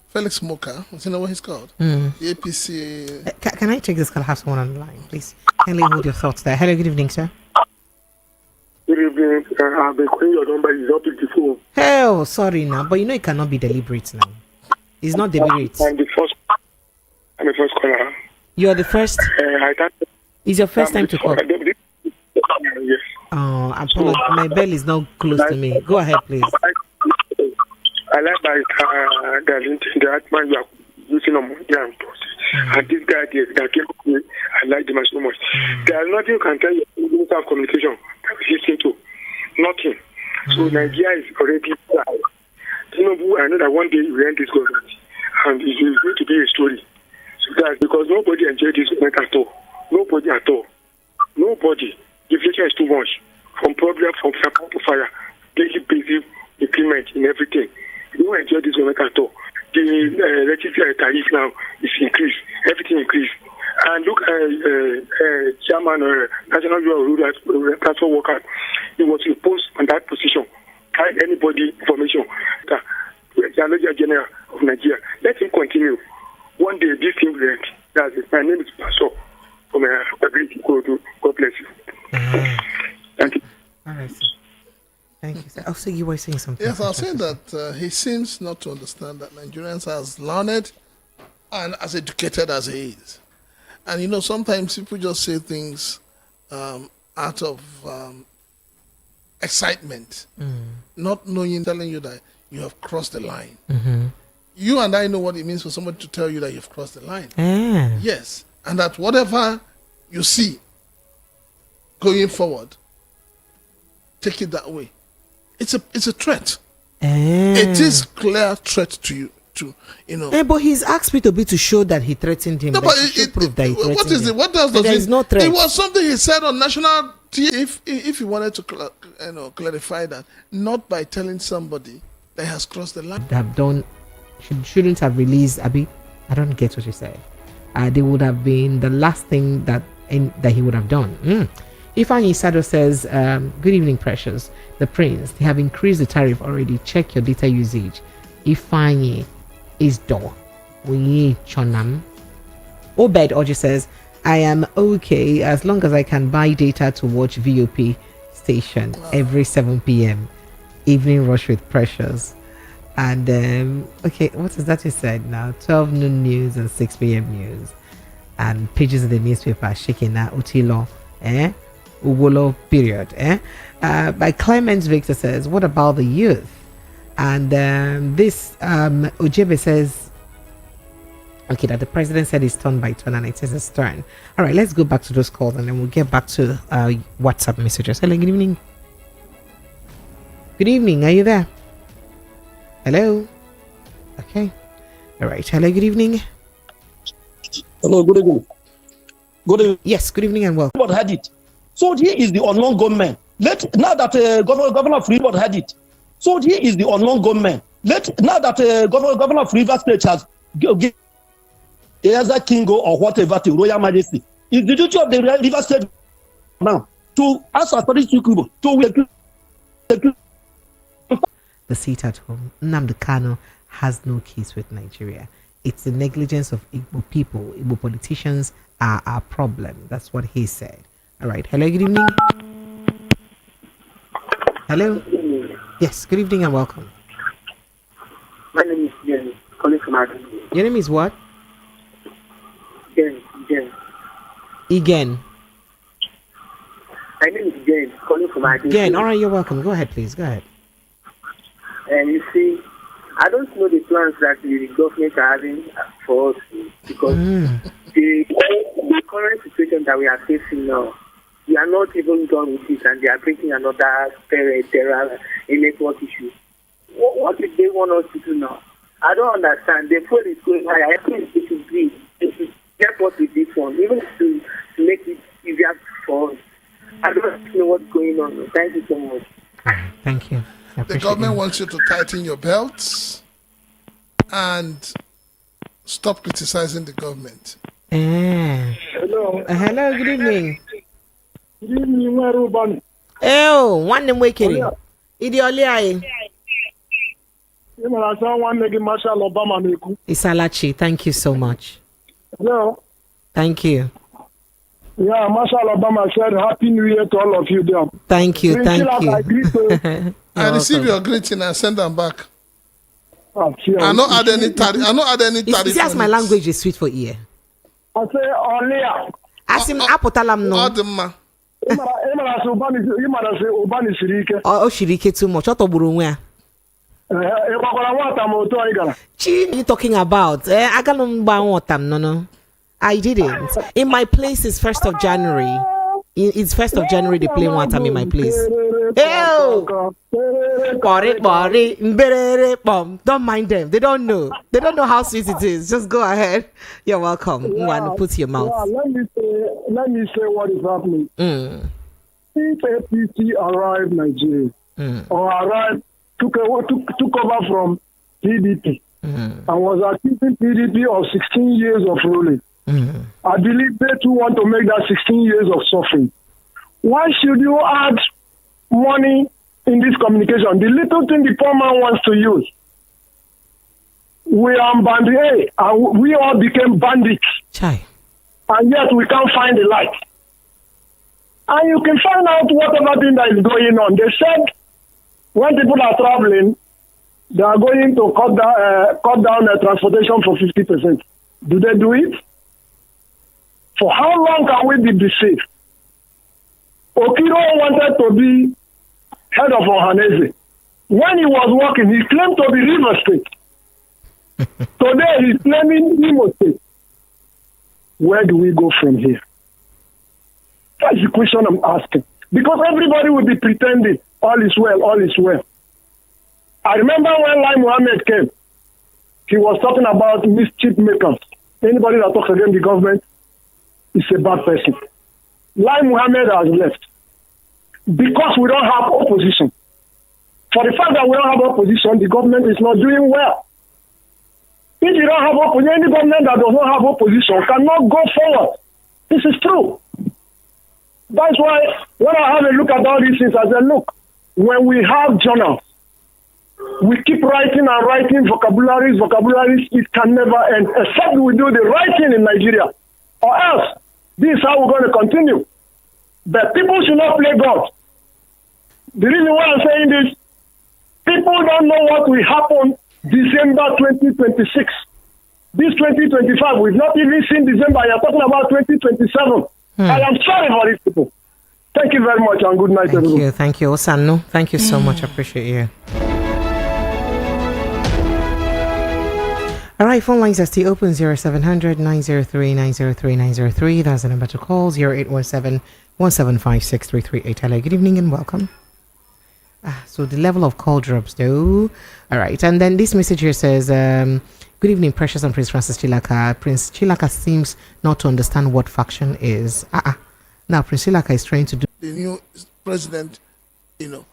Felix Moka, you know what he's called? The APC. Can I check this? I'll have someone on the line, please. Kindly hold your thoughts there. Hello, good evening, sir. Good evening. I've been calling your number. Is up before. Hell, sorry now, but you know it cannot be deliberate now. It's not deliberate. I'm the first caller. You're the first. It's your first time to call. Yes. Oh, I apologize. My bell is not close to me. Go ahead, please. I like that man you are using on Monday and this guy that came to me, I like them so much. There is nothing you can tell your minister of communication that we listen to. Nothing. So Nigeria is already proud. I know that one day we end this government and it is going to be a story. So that's because nobody enjoyed this government at all. Nobody at all. Nobody. The inflation is too much. From problem, from fire to fire. Daily basic increment in everything. You don't enjoy this government at all. The electricity tariff now is increased. Everything increased. And look at Chairman National Rural Transport Workers. He was imposed on that position. Hide anybody information. The General of Nigeria. Let him continue. One day this thing will end. That's it. My name is Pastor. God bless you. Thank you. All right, sir. Thank you, sir. So you were saying something. Yes, I was saying that he seems not to understand that Nigerians are as learned and as educated as he is. And sometimes people just say things out of excitement, not knowing, telling you that you have crossed the line. You and I know what it means for somebody to tell you that you've crossed the line. Yes. And that whatever you see going forward, take it that way. It's a threat. It is clear threat to you. But he's asked me to show that he threatened him. No, but prove that he threatened what is him. It? What else does there is no threat. It was something he said on national TV. If you wanted to clarify that, not by telling somebody that has crossed the line. Shouldn't have released Abi. I don't get what you said. They would have been the last thing that he would have done. Ifeanyi Sado says, good evening, Precious. The Prince, they have increased the tariff already. Check your data usage. Ifeanyi is door. We chonam. Obed Oji says, I am okay as long as I can buy data to watch VOP station every 7 p.m. Evening rush with Precious. And okay, what is that you said now? 12 noon news and 6 p.m. news. And pages of the newspaper shaking that Utilo, Ugolo period. By Clement Victor says, what about the youth? And this Ojebe says, okay, that the president said it's turn by turn and it is his turn. All right, let's go back to those calls and then we'll get back to WhatsApp messages. Hello, good evening. Good evening, are you there? Hello? Okay. All right, hello, good evening. Hello, good evening. Good evening. Yes, good evening and welcome. Freeport had it. So here is the unknown gunman. Now that Governor of Freeport had it. So here is the unknown gunman. Now that Governor of Rivers State has given either Kingo or whatever to Royal Majesty, it's the duty of the River State now to ask authorities to the seat at home. Nnamdi Kanu has no case with Nigeria. It's the negligence of Igbo people. Igbo politicians are our problem. That's what he said. All right. Hello, good evening. Hello. Yes, good evening and welcome. My name is Jen, calling from Adam. Your name is what? Jen. Again. My name is Jen, calling from Adam. Jen, all right, you're welcome. Go ahead, please. Go ahead. And you see, I don't know the plans that the government are having for us because the current situation that we are facing now, we are not even done with it and they are bringing another terror a network issue. What did they want us to do now? I don't understand. The phone is going high. I think they should be. They should help us with this one, even to make it easier for us. I don't know what's going on. Thank you so much. Thank you. The government wants you to tighten your belts and stop criticizing the government. Hello. Hello, good evening. Good evening, Marubani. Oh, one name waking. Idioli. Isalachi, thank you so much. Hello. Thank you. Yeah, Marshal Obama said Happy New Year to all of you there. Thank you. I receive your greeting and send them back. I not add any tariff. Yes, my language is sweet for ear. I say Olia. Asim apotalam no. Odema. Oh, shirike too much. What are you talking about? I got no. I didn't. In my place is 1st of January. It's 1st of January they play one time in my place. Don't mind them. They don't know. They don't know how sweet it is. Just go ahead. You're welcome. One, put your mouth. Let me say what is happening. If APC arrived Nigeria or arrived took over from PDP and was accusing PDP of 16 years of ruling. I believe they too want to make that 16 years of suffering. Why should you add money in this communication? The little thing the poor man wants to use. We are on band A and we all became bandits. And yet we can't find the light. And you can find out whatever thing that is going on. They said when people are traveling, they are going to cut down transportation for 50%. Do they do it? For how long can we be deceived? Okiro wanted to be head of Ohanese. When he was working, he claimed to be River State. Today, he's claiming Imo State. Where do we go from here? That's the question I'm asking. Because everybody will be pretending all is well, all is well. I remember when Lai Mohammed came, he was talking about mischief makers. Anybody that talks against the government is a bad person. Lai Mohammed has left because we don't have opposition. For the fact that we don't have opposition, the government is not doing well. If you don't have opposition, any government that does not have opposition cannot go forward. This is true. That's why when I have a look at all these things, I say, look, when we have journals, we keep writing and writing vocabularies, it can never end, except we do the right thing in Nigeria. Or else, this is how we're going to continue. But people should not play God. The reason why I'm saying this, people don't know what will happen December 2026. This 2025, we've not even seen December. You're talking about 2027. I am sorry for these people. Thank you very much and good night, everyone. Thank you, Osano. Thank you so much. I appreciate you. All right, phone lines are still open 0700 903 903 903. That's the number to call 0817 1756338. Hello, good evening and welcome. So the level of call drops though. All right, and then this message here says, good evening, Precious and Prince Francis Chilaka. Prince Chilaka seems not to understand what faction is. Now, Prince Chilaka is trying to do the new president, even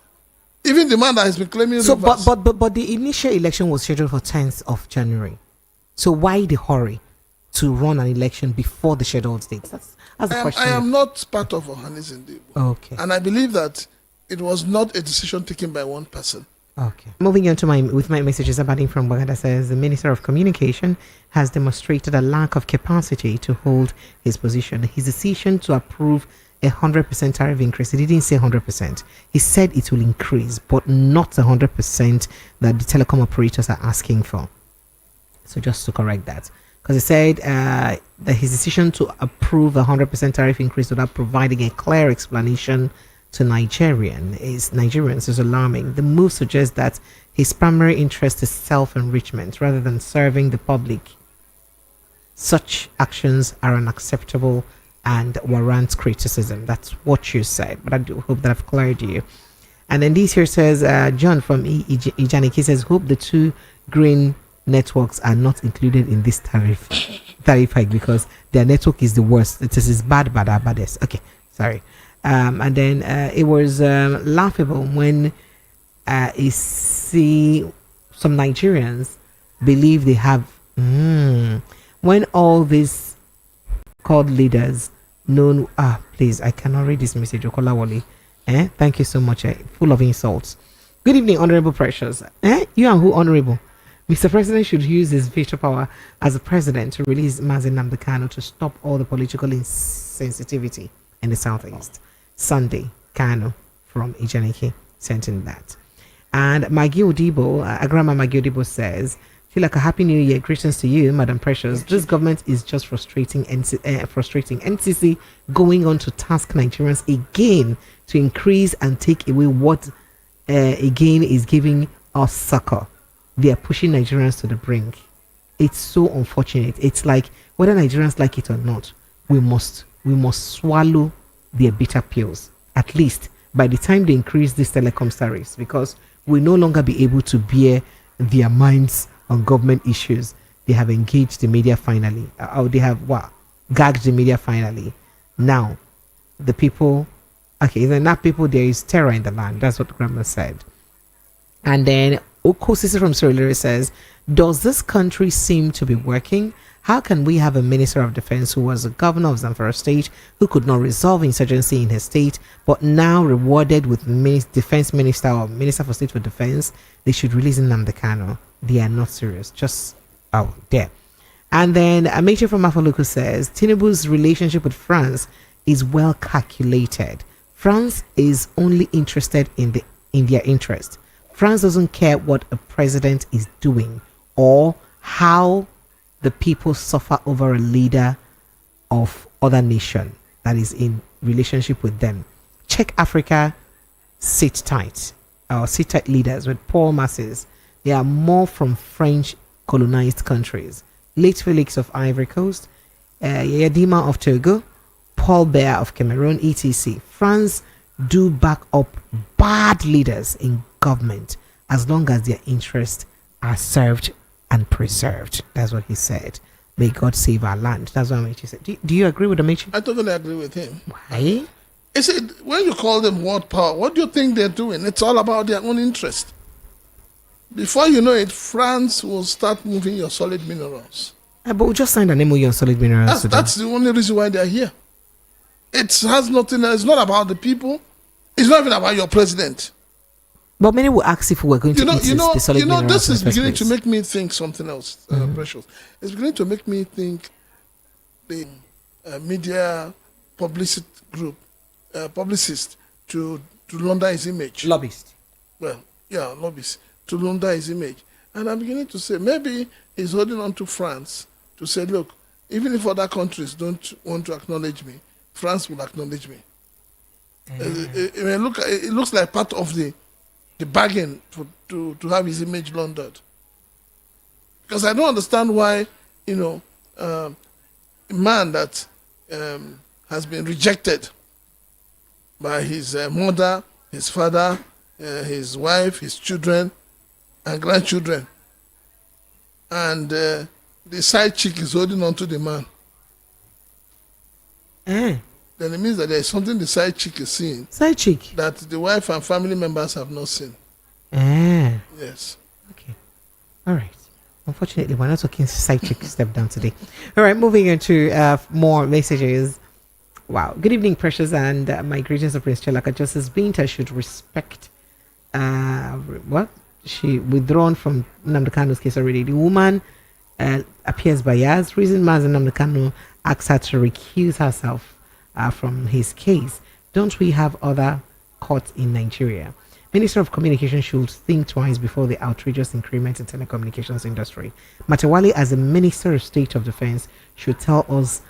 the man that has been claiming. So, but the initial election was scheduled for 10th of January. So why the hurry to run an election before the scheduled date? That's the question. I am not part of Ohanes Ndibo. Okay. And I believe that it was not a decision taken by one person. Okay. Moving on to my messages about him from Bagada says the Minister of Communication has demonstrated a lack of capacity to hold his position. His decision to approve 100% tariff increase, he didn't say 100%. He said it will increase, but not 100% that the telecom operators are asking for. So just to correct that, because he said that his decision to approve 100% tariff increase without providing a clear explanation to Nigerians is alarming. The move suggests that his primary interest is self-enrichment rather than serving the public. Such actions are unacceptable and warrant criticism. That's what you said, but I do hope that I've cleared you. And then this here says, John from Ijaniki says, hope the two green networks are not included in this tariff hike because their network is the worst. It is baddest. Okay, sorry. And then it was laughable when you see some Nigerians believe they have when all these called leaders known please, I cannot read this message. Okolawole. Thank you so much. Full of insults. Good evening, Honorable Precious. You and who, Honorable? Mr. President should use his veto power as a president to release Nnamdi Kanu to stop all the political insensitivity in the southeast. Sunday, Kanu from Ijaniki sent in that. And Maggie Odibo, Grandma Maggie Odibo says, feel like a happy new year. Greetings to you, Madam Precious. This government is just frustrating NCC going on to task Nigerians again to increase and take away what again is giving us succor. They are pushing Nigerians to the brink. It's so unfortunate. It's like whether Nigerians like it or not, we must swallow their bitter pills. At least by the time they increase these telecom tariffs, because we no longer be able to bear their minds on government issues. They have engaged the media finally. They have gagged the media finally. Now, the people. Okay, then not people. There is terror in the land. That's what the grandma said. And then Oko Sisi from Sierra says, does this country seem to be working? How can we have a Minister of Defense who was a governor of Zamfara State who could not resolve insurgency in his state, but now rewarded with Defense Minister or Minister for State for Defense? They should release Nnamdi Kanu. They are not serious. Just out there. And then Amechi from Mafaluku says, Tinubu's relationship with France is well calculated. France is only interested in their interest. France doesn't care what a president is doing or how the people suffer over a leader of other nation that is in relationship with them. Check Africa, sit tight leaders with poor masses. They are more from French colonized countries. Late Felix of Ivory Coast, Yadima of Togo, Paul Biya of Cameroon, etc. France do back up bad leaders in government as long as their interests are served and preserved. That's what he said. May God save our land. That's what Amechi said. Do you agree with Amechi? I totally agree with him. Why? He said, when you call them world power, what do you think they're doing? It's all about their own interest. Before you know it, France will start moving your solid minerals. But we just signed an MOU on solid minerals. That's the only reason why they're here. It has nothing. It's not about the people. It's not even about your president. But many will ask if we're going to eat the solid minerals. This is beginning to make me think something else, Precious. It's beginning to make me think the media publicist group, publicist to launder his image. Lobbyist. Well, yeah, lobbyist to launder his image. And I'm beginning to say maybe he's holding on to France to say, look, even if other countries don't want to acknowledge me, France will acknowledge me. It looks like part of the bargain to have his image laundered. Because I don't understand why, a man that has been rejected by his mother, his father, his wife, his children, and grandchildren, and the side chick is holding on to the man. Then it means that there is something the side chick is seeing. Side chick? That the wife and family members have not seen. Yes. Okay. All right. Unfortunately, we're not talking side chick step down today. All right, moving into more messages. Wow. Good evening, Precious, and my greetings of Prince Chelaka. Justice Binta should respect she withdrawn from Nnamdi Kanu's case already. The woman appears biased. Reason Mazen Nnamdi Kanu asks her to recuse herself from his case. Don't we have other courts in Nigeria? Minister of Communication should think twice before the outrageous increment in telecommunications industry. Matawali, as a Minister of State of Defense, should tell us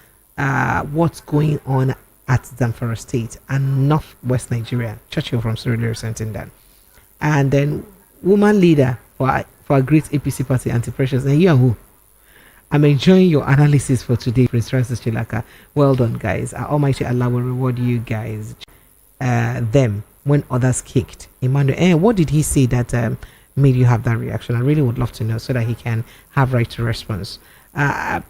what's going on at Zamfara State and Northwest Nigeria. Churchill from Surulere sent in that. And then woman leader for a great APC party, Anti-Precious. And you are who? I'm enjoying your analysis for today, Prince Francis Chilaka. Well done, guys. Almighty Allah will reward you guys. Them when others kicked. Emmanuel, what did he say that made you have that reaction? I really would love to know so that he can have right to response.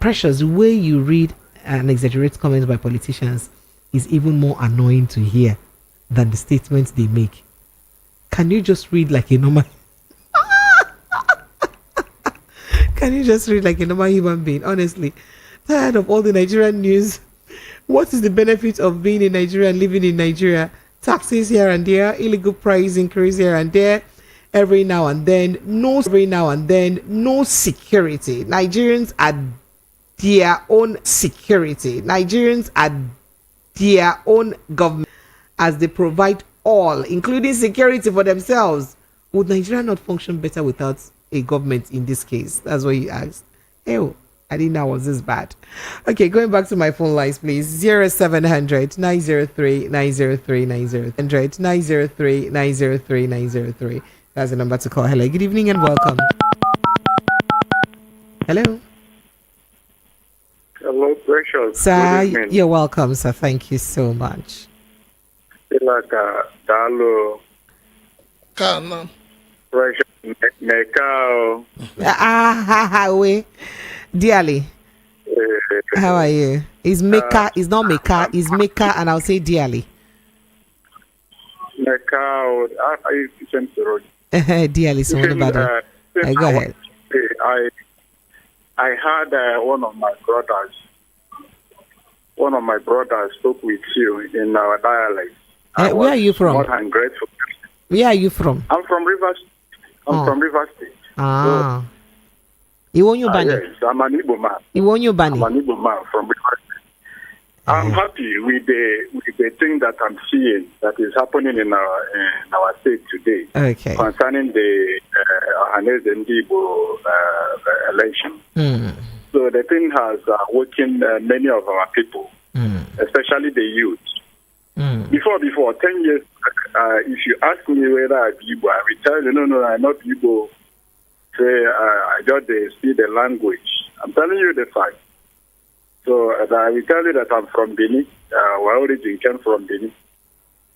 Precious, the way you read and exaggerate comments by politicians is even more annoying to hear than the statements they make. Can you just read like a normal? Can you just read like a normal human being? Honestly, tired of all the Nigerian news. What is the benefit of being in Nigeria and living in Nigeria? Taxes here and there, illegal price increase here and there, every now and then, no security. Nigerians are their own security. Nigerians are their own government as they provide all, including security for themselves. Would Nigeria not function better without a government in this case? That's what you asked. Ew, I didn't know I was this bad. Okay, going back to my phone lines, please. 0700 903 903 903 903 903 903. That's the number to call. Hello, good evening and welcome. Hello. Hello, Precious. Sir, you're welcome, sir. Thank you so much. Kanu. Dearly. How are you? It's Mecca. It's not Mecca. It's Mecca, and I'll say dearly. Mecca. Dearly, so go ahead. I had one of my brothers spoke with you in our dialect. Where are you from? More than grateful. Where are you from? I'm from Rivers. From Rivers State. Ah. Yes, I'm an Igbo man. I'm an Igbo man from Rivers State. I'm happy with the thing that I'm seeing that is happening in our state today. Okay. Concerning the Ohanese and Igbo election. So the thing has awakened many of our people, especially the youth. Before 10 years back, if you ask me whether I'm Igbo, I will tell you, no, I'm not Igbo. Say, I just see the language. I'm telling you the fact. So I will tell you that I'm from Benin. My origin came from Benin.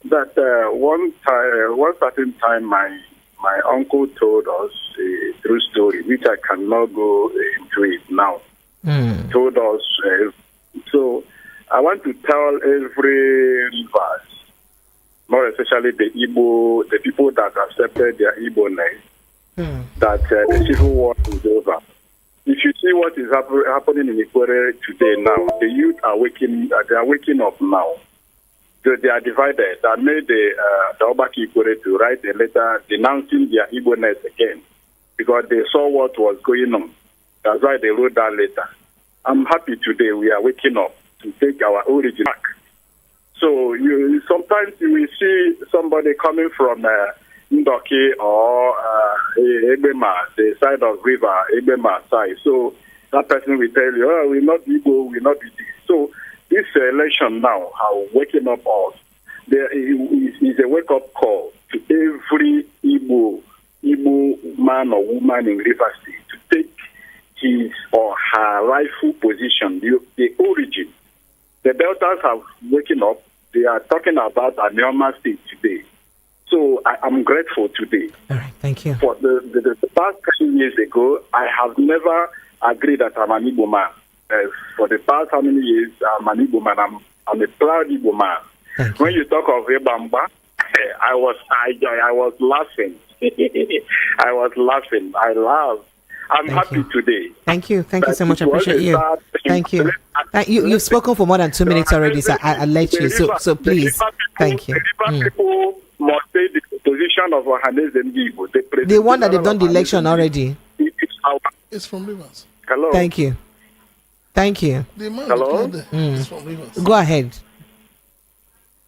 That one certain time, my uncle told us a true story, which I cannot go into it now. Told us. So I want to tell every Rivers, more especially the Igbo, the people that accepted their Igbo-ness, that the civil war is over. If you see what is happening in Ikwere today now, the youth are waking up now. So they are divided. I made the Obaki Ikwere to write a letter denouncing their Igbo-ness again because they saw what was going on. That's why they wrote that letter. I'm happy today we are waking up to take our origin back. So sometimes you will see somebody coming from Ndoki or Ebema, the side of river, Ebema side. So that person will tell you, oh, we'll not be Igbo, we'll not be this. So this election now, how waking up us, there is a wake-up call to every Igbo man or woman in River State to take his or her rightful position, the origin. The Deltas have waken up. They are talking about Anioma State today. So I'm grateful today. All right, thank you. For the past 2 years ago, I have never agreed that I'm an Igbo man. For the past how many years, I'm an Igbo man. I'm a proud Igbo man. When you talk of Ebamba, I was laughing. I was laughing. I laughed. I'm happy today. Thank you. Thank you so much. I appreciate you. Thank you. You've spoken for more than 2 minutes already, so I'll let you. So please, thank you. People must take the position of Ohanes and Igbo. The one that they've done the election already. It's from Rivers. Hello. Thank you. Thank you. The man Hello. It's from Rivers. Go ahead.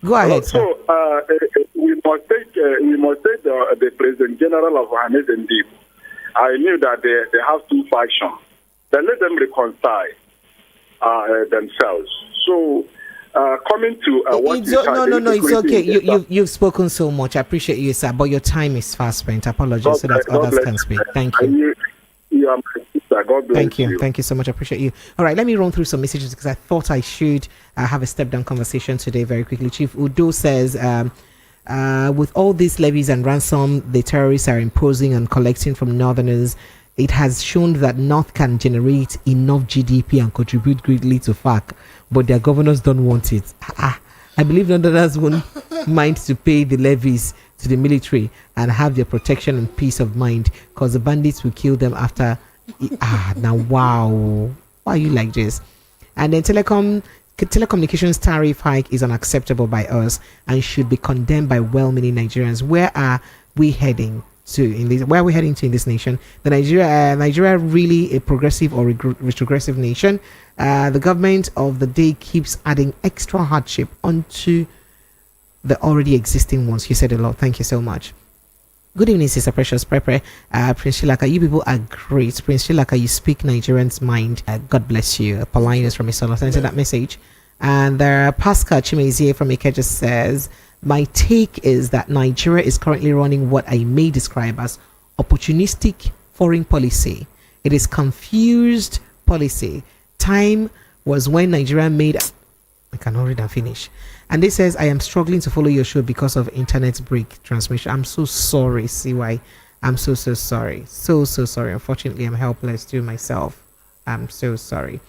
Go ahead, sir. So we must take the President General of Ohanes and Igbo. I knew that they have two factions. Then let them reconcile themselves. So, coming to what no, it's okay. You've spoken so much. I appreciate you, sir, but your time is fast spent. Apologies so that others can speak. Thank you. You are my sister. God bless you. Thank you so much. I appreciate you. All right, let me run through some messages because I thought I should have a step-down conversation today very quickly. Chief Udo says, with all these levies and ransom the terrorists are imposing and collecting from northerners, it has shown that North can generate enough GDP and contribute greatly to FARC, but their governors don't want it. I believe northerners won't mind to pay the levies to the military and have their protection and peace of mind, because the bandits will kill them after. Now, wow, why are you like this? And then telecommunications tariff hike is unacceptable by us and should be condemned by well-meaning Nigerians. Where are we heading to in this nation? The Nigeria really a progressive or retrogressive nation? The government of the day keeps adding extra hardship onto the already existing ones. You said a lot. Thank you so much. Good evening, Sister Precious Pepe. Prince Shilaka, you people are great. Prince Shilaka, you speak Nigerians' mind. God bless you. Paulinus from Isola sent that message. And Pascal Chimezie from Ikeja says, my take is that Nigeria is currently running what I may describe as opportunistic foreign policy. It is confused policy. Time was when Nigeria made... I cannot read and finish. And this says, I am struggling to follow your show because of internet break transmission. I'm so sorry, CY. I'm so sorry. So sorry. Unfortunately, I'm helpless to myself. I'm so sorry.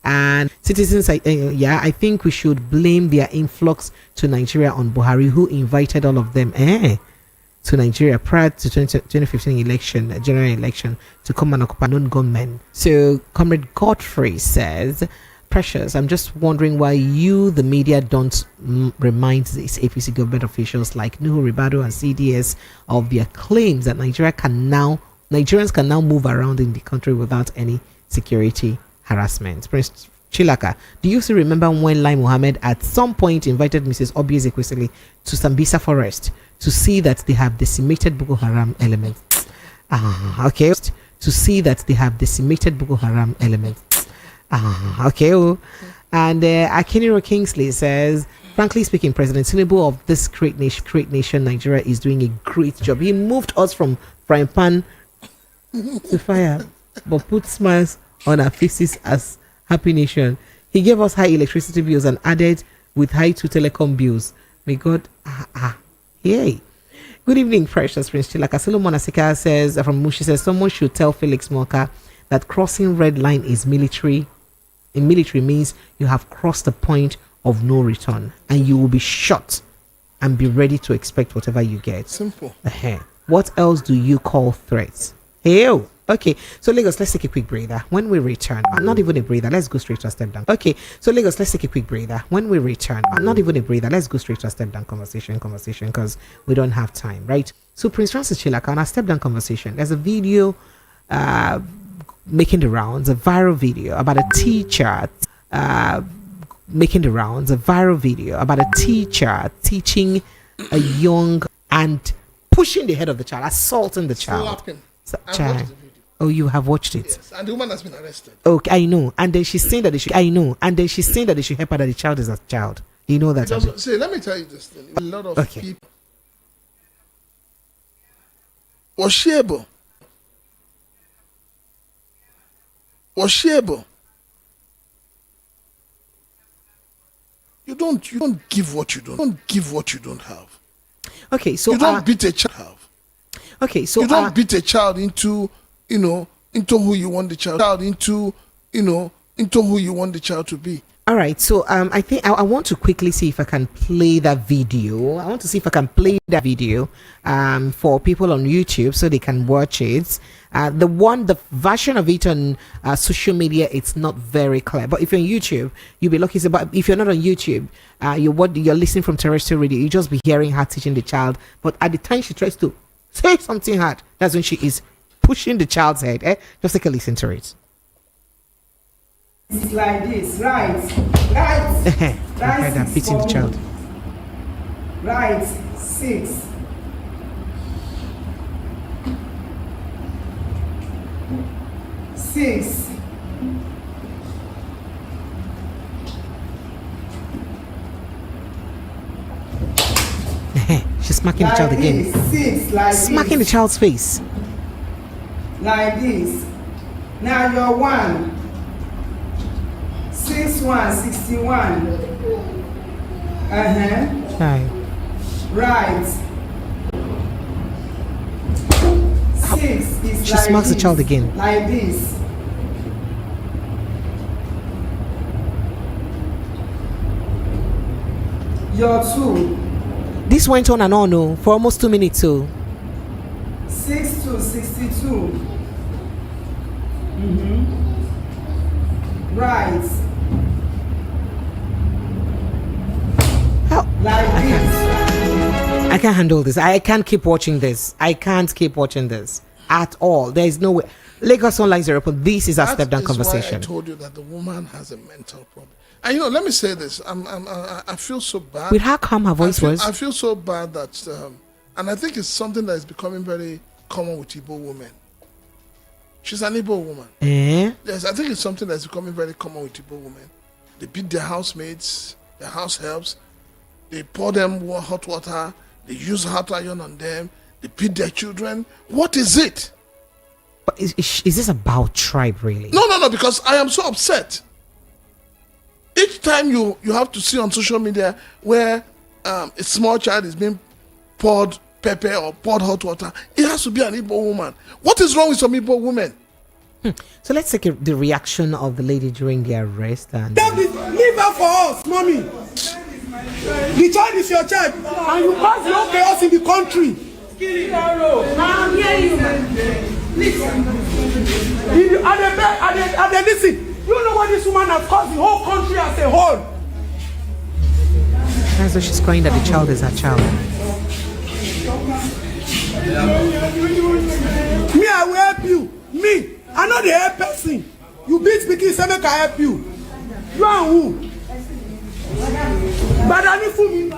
And citizens, I think we should blame their influx to Nigeria on Buhari, who invited all of them to Nigeria prior to 2015 general election, to come and occupy non-government. So Comrade Godfrey says, Precious, I'm just wondering why you, the media, don't remind these APC government officials like Nuhu Ribado and CDS of their claims that Nigerians can now move around in the country without any security harassment. Prince Chilaka, do you still remember when Lai Mohammed at some point invited Mrs. Obieze Ekwesili to Sambisa Forest to see that they have decimated Boko Haram elements? Okay. To see that they have decimated Boko Haram elements. Okay. And Akiniro Kingsley says, frankly speaking, President Tinubu of this great nation, Nigeria, is doing a great job. He moved us from frying pan to fire, but put smiles on our faces as happy nation. He gave us high electricity bills and added with high to telecom bills. May God, yay. Good evening, Precious Prince Chilaka. Solomon Asika says, from Mushi says, someone should tell Felix Moka that crossing red line is military. In military means you have crossed the point of no return and you will be shot and be ready to expect whatever you get. Simple. What else do you call threats? Okay, so Lagos, let's take a quick breather. When we return, not even a breather, let's go straight to a step down. Okay, so Lagos, let's take a quick breather. When we return, not even a breather, let's go straight to a step down conversation, because we don't have time, right? So Prince Francis Chilaka, on our step down conversation, there's a video making the rounds, a viral video about a teacher making the rounds, a viral video about a teacher teaching a young and pushing the head of the child, assaulting the child. Slapping. Child. Oh, you have watched it. Yes, and the woman has been arrested. Okay, I know. And then she's saying that they should. I know. And then she's saying that they should help her that the child is a child. You know that. Because, see, let me tell you this thing. A lot of people. Was she able? You don't give what you don't give what you don't have. Okay, so you don't beat a child. Okay, so you don't beat a child into who you want the child into who you want the child to be. All right, so I think I want to quickly see if I can play that video. I want to see if I can play that video for people on YouTube so they can watch it. The version of it on social media, it's not very clear. But if you're on YouTube, you'll be lucky. But if you're not on YouTube, you're listening from terrestrial radio, you just be hearing her teaching the child. But at the time she tries to say something hard, that's when she is pushing the child's head. Just take a listen to it. It's like this, right? Right. I'm beating the child. Right, 6. She's smacking the child again. 6, like smacking the child's face. Like this. Now you're 1. 61. Right. 6 is she like smacks this, the child again. Like this. You're 2. This went on and on for almost 2 minutes. 6 to 62. Right. I can't handle this. I can't keep watching this. I can't keep watching this at all. There is no way. Lagos Online Zero. This is a step down conversation. Why I told you that the woman has a mental problem. And let me say this. I feel so bad. With how calm her voice was. I feel so bad that, and I think it's something that is becoming very common with Igbo women. She's an Igbo woman. Yes, I think it's something that's becoming very common with Igbo women. They beat their housemates, their house helps. They pour them hot water. They use hot iron on them. They beat their children. What is it? But is this about tribe, really? No, because I am so upset. Each time you have to see on social media where a small child is being poured pepper or poured hot water, it has to be an Igbo woman. What is wrong with some Igbo women? So let's take the reaction of the lady during the arrest. And David, leave her for us, mommy. The child is your child, and you cause no chaos in the country. I'm hearing you, man. Listen. You know what this woman has caused the whole country as a whole. That's why she's crying that the child is her child. Me, I will help you. Me, I know the help person. You beat speaking, say make I help you. You are who? But I need for me.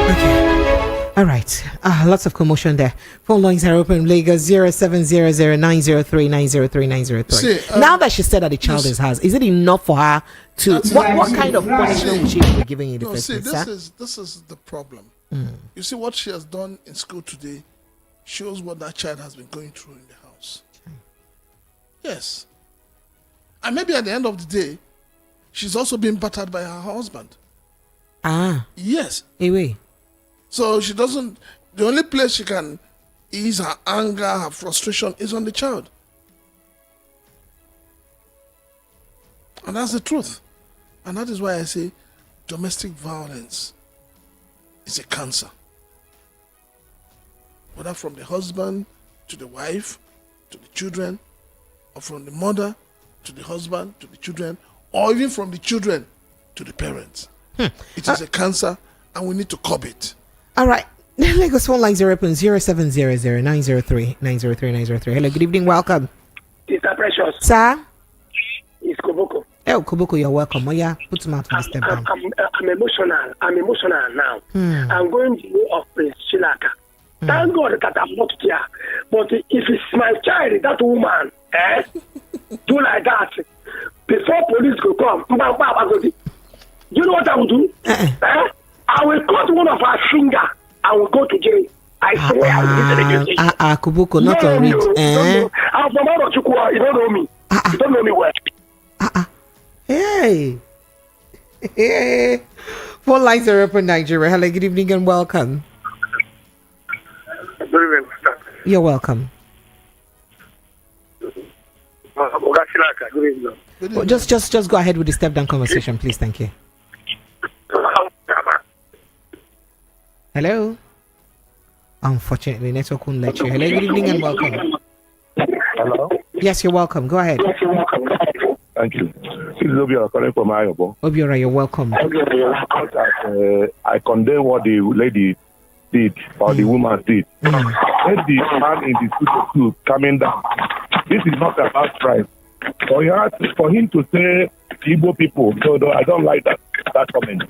Okay. All right. Lots of commotion there. Phone lines are open. Lagos 0700-903-903-903. Now that she said that the child is hers, is it enough for her to? What kind of punishment would she be giving in the first place? This is the problem. You see what she has done in school today shows what that child has been going through in the house. Yes. And maybe at the end of the day, she's also being battered by her husband. Yes. Anyway. So she doesn't, the only place she can ease her anger, her frustration is on the child. And that's the truth. And that is why I say domestic violence is a cancer. Whether from the husband to the wife, to the children, or from the mother to the husband, to the children, or even from the children to the parents. It is a cancer and we need to curb it. All right. Lagos phone lines are open 0700-903-903-903. Hello, good evening, welcome. Mr. Precious. Sir? It's Koboko. Oh, Koboko, you're welcome. Oh, yeah, put him out to the step down. I'm emotional. I'm emotional now. I'm going to way of Prince Chilaka. Thank God that I'm not here. But if it's my child, that woman, do like that, before police go come, you know what I will do? I will cut one of her finger. I will go to jail. I swear I will visit the jail. Kubuko, not on it. I'm from Chukwa. You don't know me. You don't know me well. Hey. Four lines are open, Nigeria. Hello, good evening and welcome. Good evening, Mr. You're welcome. Good evening. Well, just go ahead with the step down conversation, please. Thank you. Hello. Unfortunately, network won't let you. Hello, good evening and welcome. Hello. Yes, you're welcome. Go ahead. Thank you. This is Obiora calling from Ayobo. Obiora, you're welcome. I condemn what the lady did or the woman did. Let the man in the suit coming down. This is not about crime. For him to say Igbo people, no, I don't like that comment.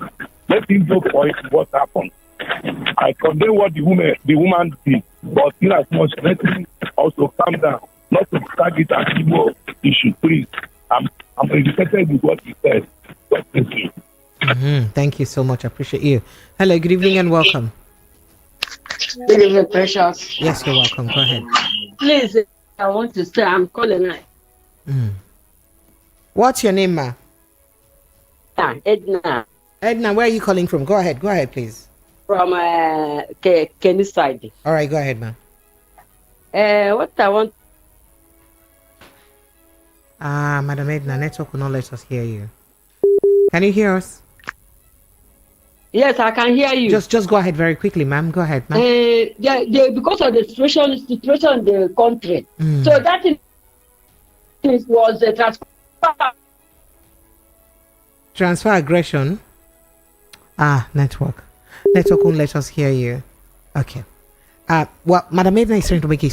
Let him go for what happened. I condemn what the woman did, but in as much let him also calm down, not to target an Igbo issue, please. I'm irritated with what he said. Thank you. Thank you so much. I appreciate you. Hello, good evening and welcome. Good evening, Precious. Yes, you're welcome. Go ahead. Please, I want to say I'm calling her. What's your name, ma? Edna. Edna, where are you calling from? Go ahead, please. From Kenny side. All right, go ahead, ma. What I want. Madam Edna, network will not let us hear you. Can you hear us? Yes, I can hear you. Just go ahead very quickly, ma'am. Go ahead, ma'am. Because of the situation in the country. So that was a transfer aggression. Network won't let us hear you. Okay. Well, Madam Edna is trying to make a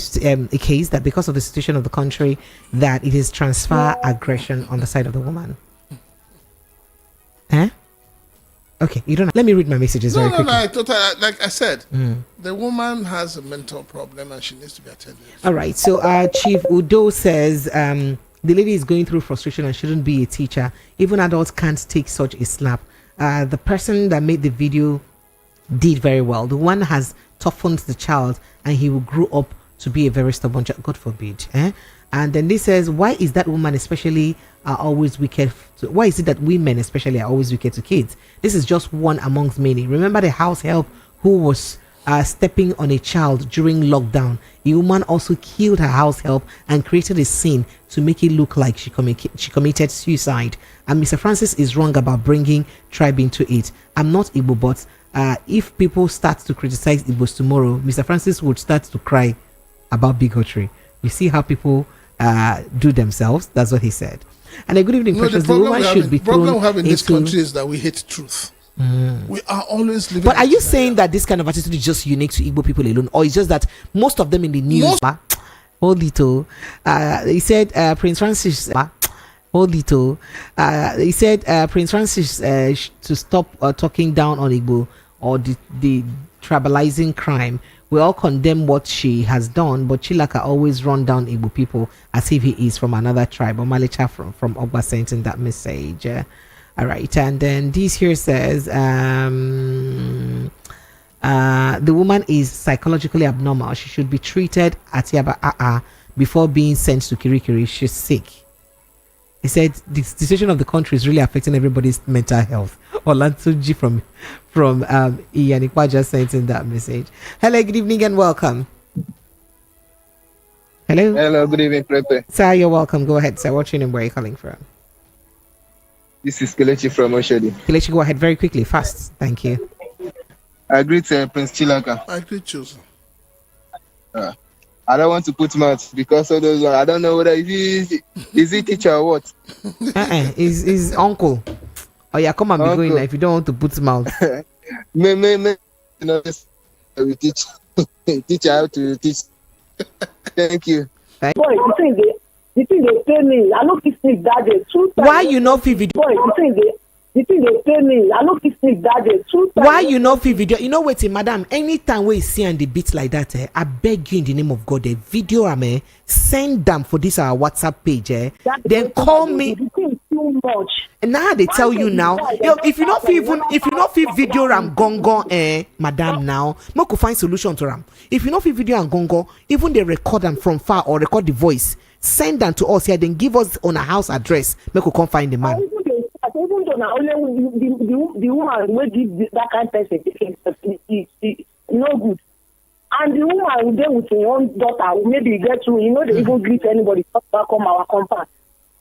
case that because of the situation of the country, that it is transfer aggression on the side of the woman. Okay, you don't. Let me read my messages very quickly. Like I said, the woman has a mental problem and she needs to be attended. All right. So, Chief Udo says the lady is going through frustration and shouldn't be a teacher. Even adults can't take such a slap. The person that made the video did very well. The one has toughened the child and he will grow up to be a very stubborn child. God forbid. And then this says, why is that woman especially always wicked? Why is it that women especially are always wicked to kids? This is just one amongst many. Remember the house help who was stepping on a child during lockdown. A woman also killed her house help and created a scene to make it look like she committed suicide. And Mr. Francis is wrong about bringing tribe into it. I'm not Igbo, but if people start to criticize Igbos tomorrow, Mr. Francis would start to cry about bigotry. You see how people do themselves. That's what he said. And a good evening, Precious. The woman should be thrown. The problem we have in this country is that we hate truth. We are always living. But are you saying that this kind of attitude is just unique to Igbo people alone, or it's just that most of them in the news? Hold it. He said Prince Francis. Hold it. He said Prince Francis to stop talking down on Igbo or the tribalizing crime. We all condemn what she has done, but Chilaka always run down Igbo people as if he is from another tribe. Or Malicha from Ogba sent in that message. All right, and then this here says the woman is psychologically abnormal. She should be treated at Yaba before being sent to Kirikiri. She's sick. He said the situation of the country is really affecting everybody's mental health. Olantuji from Iyanikwa just sent in that message. Hello, good evening and welcome. Hello. Hello, good evening, Pepe. Sir, you're welcome. Go ahead, sir. What's your name? Where are you calling from? This is Kelechi from Oshodi. Kelechi, go ahead very quickly, fast. Thank you. I greet Prince Chilaka. I greet you, sir. I don't want to put mouth because of those. I don't know whether is he teacher or what. His uncle. Oh yeah, come and be going now if you don't want to put mouth. You know, we teach how to teach. Thank you. The thing they pay me, I don't sleep that day. Why you no fit video? Boy, the thing they pay me, I don't sleep that day. Why you no fit video? You know what, madam? Anytime we see and the beat like that, I beg you in the name of God, the video send them for this our WhatsApp page. Then call me. The thing is too much. And now they tell you now, if you not fit video ram gongo, madam, now no could find solution to ram. If you not fit video and gongo, even they record them from far or record the voice, send them to us here. Then give us on a house address. Make we come find the man. Even though now only the woman will give that kind of person is no good. And the woman there with her own daughter, maybe get to, they even greet anybody back on our compound.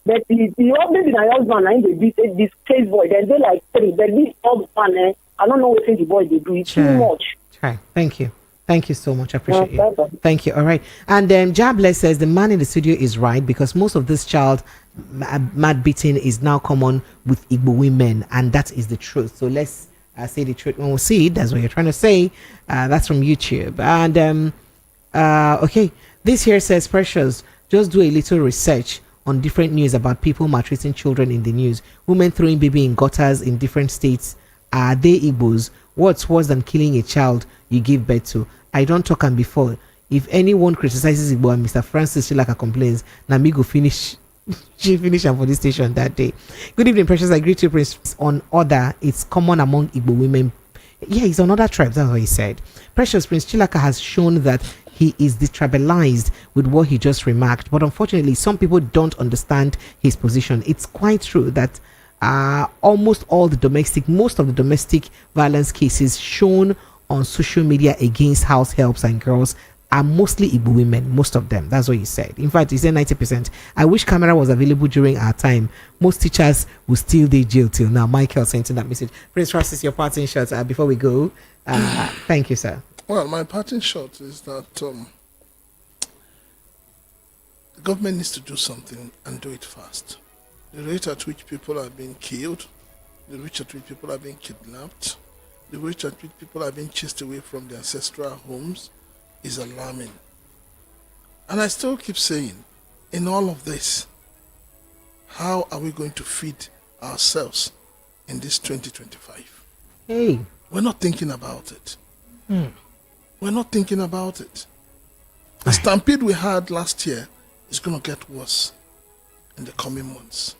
But the maybe my husband and they beat this case boy, then they like three. But this husband, I don't know what the boy they do. It's too much. Right. Thank you. Thank you so much. I appreciate you. Thank you. All right. And Jabless says the man in the studio is right because most of this child mad beating is now common with Igbo women, and that is the truth. So let's say the truth when we see it. That's what you're trying to say. That's from YouTube. And okay, this here says, Precious, just do a little research on different news about people maltreating children in the news. Women throwing baby in gutters in different states. Are they Igbos? What's worse than killing a child you give birth to? I don't talk on before. If anyone criticizes Igbo and Mr. Francis Shilaka complains, Nnamdi go finish. She finished for this station that day. Good evening, Precious. I agree to Prince on order. It's common among Igbo women. Yeah, he's on other tribes. That's what he said. Precious, Prince Chilaka has shown that he is detribalized with what he just remarked. But unfortunately, some people don't understand his position. It's quite true that most of the domestic violence cases shown on social media against house helps and girls are mostly Igbo women, most of them. That's what he said. In fact, he said 90%. I wish camera was available during our time. Most teachers will still be jail till now. Michael sent in that message. Prince Francis, your parting shot before we go. Thank you, sir. Well, my parting shot is that the government needs to do something and do it fast. The rate at which people are being killed, the rate at which people are being kidnapped, the rate at which people are being chased away from their ancestral homes is alarming. And I still keep saying, in all of this, how are we going to feed ourselves in this 2025? Hey. We're not thinking about it. We're not thinking about it. The stampede we had last year is going to get worse in the coming months.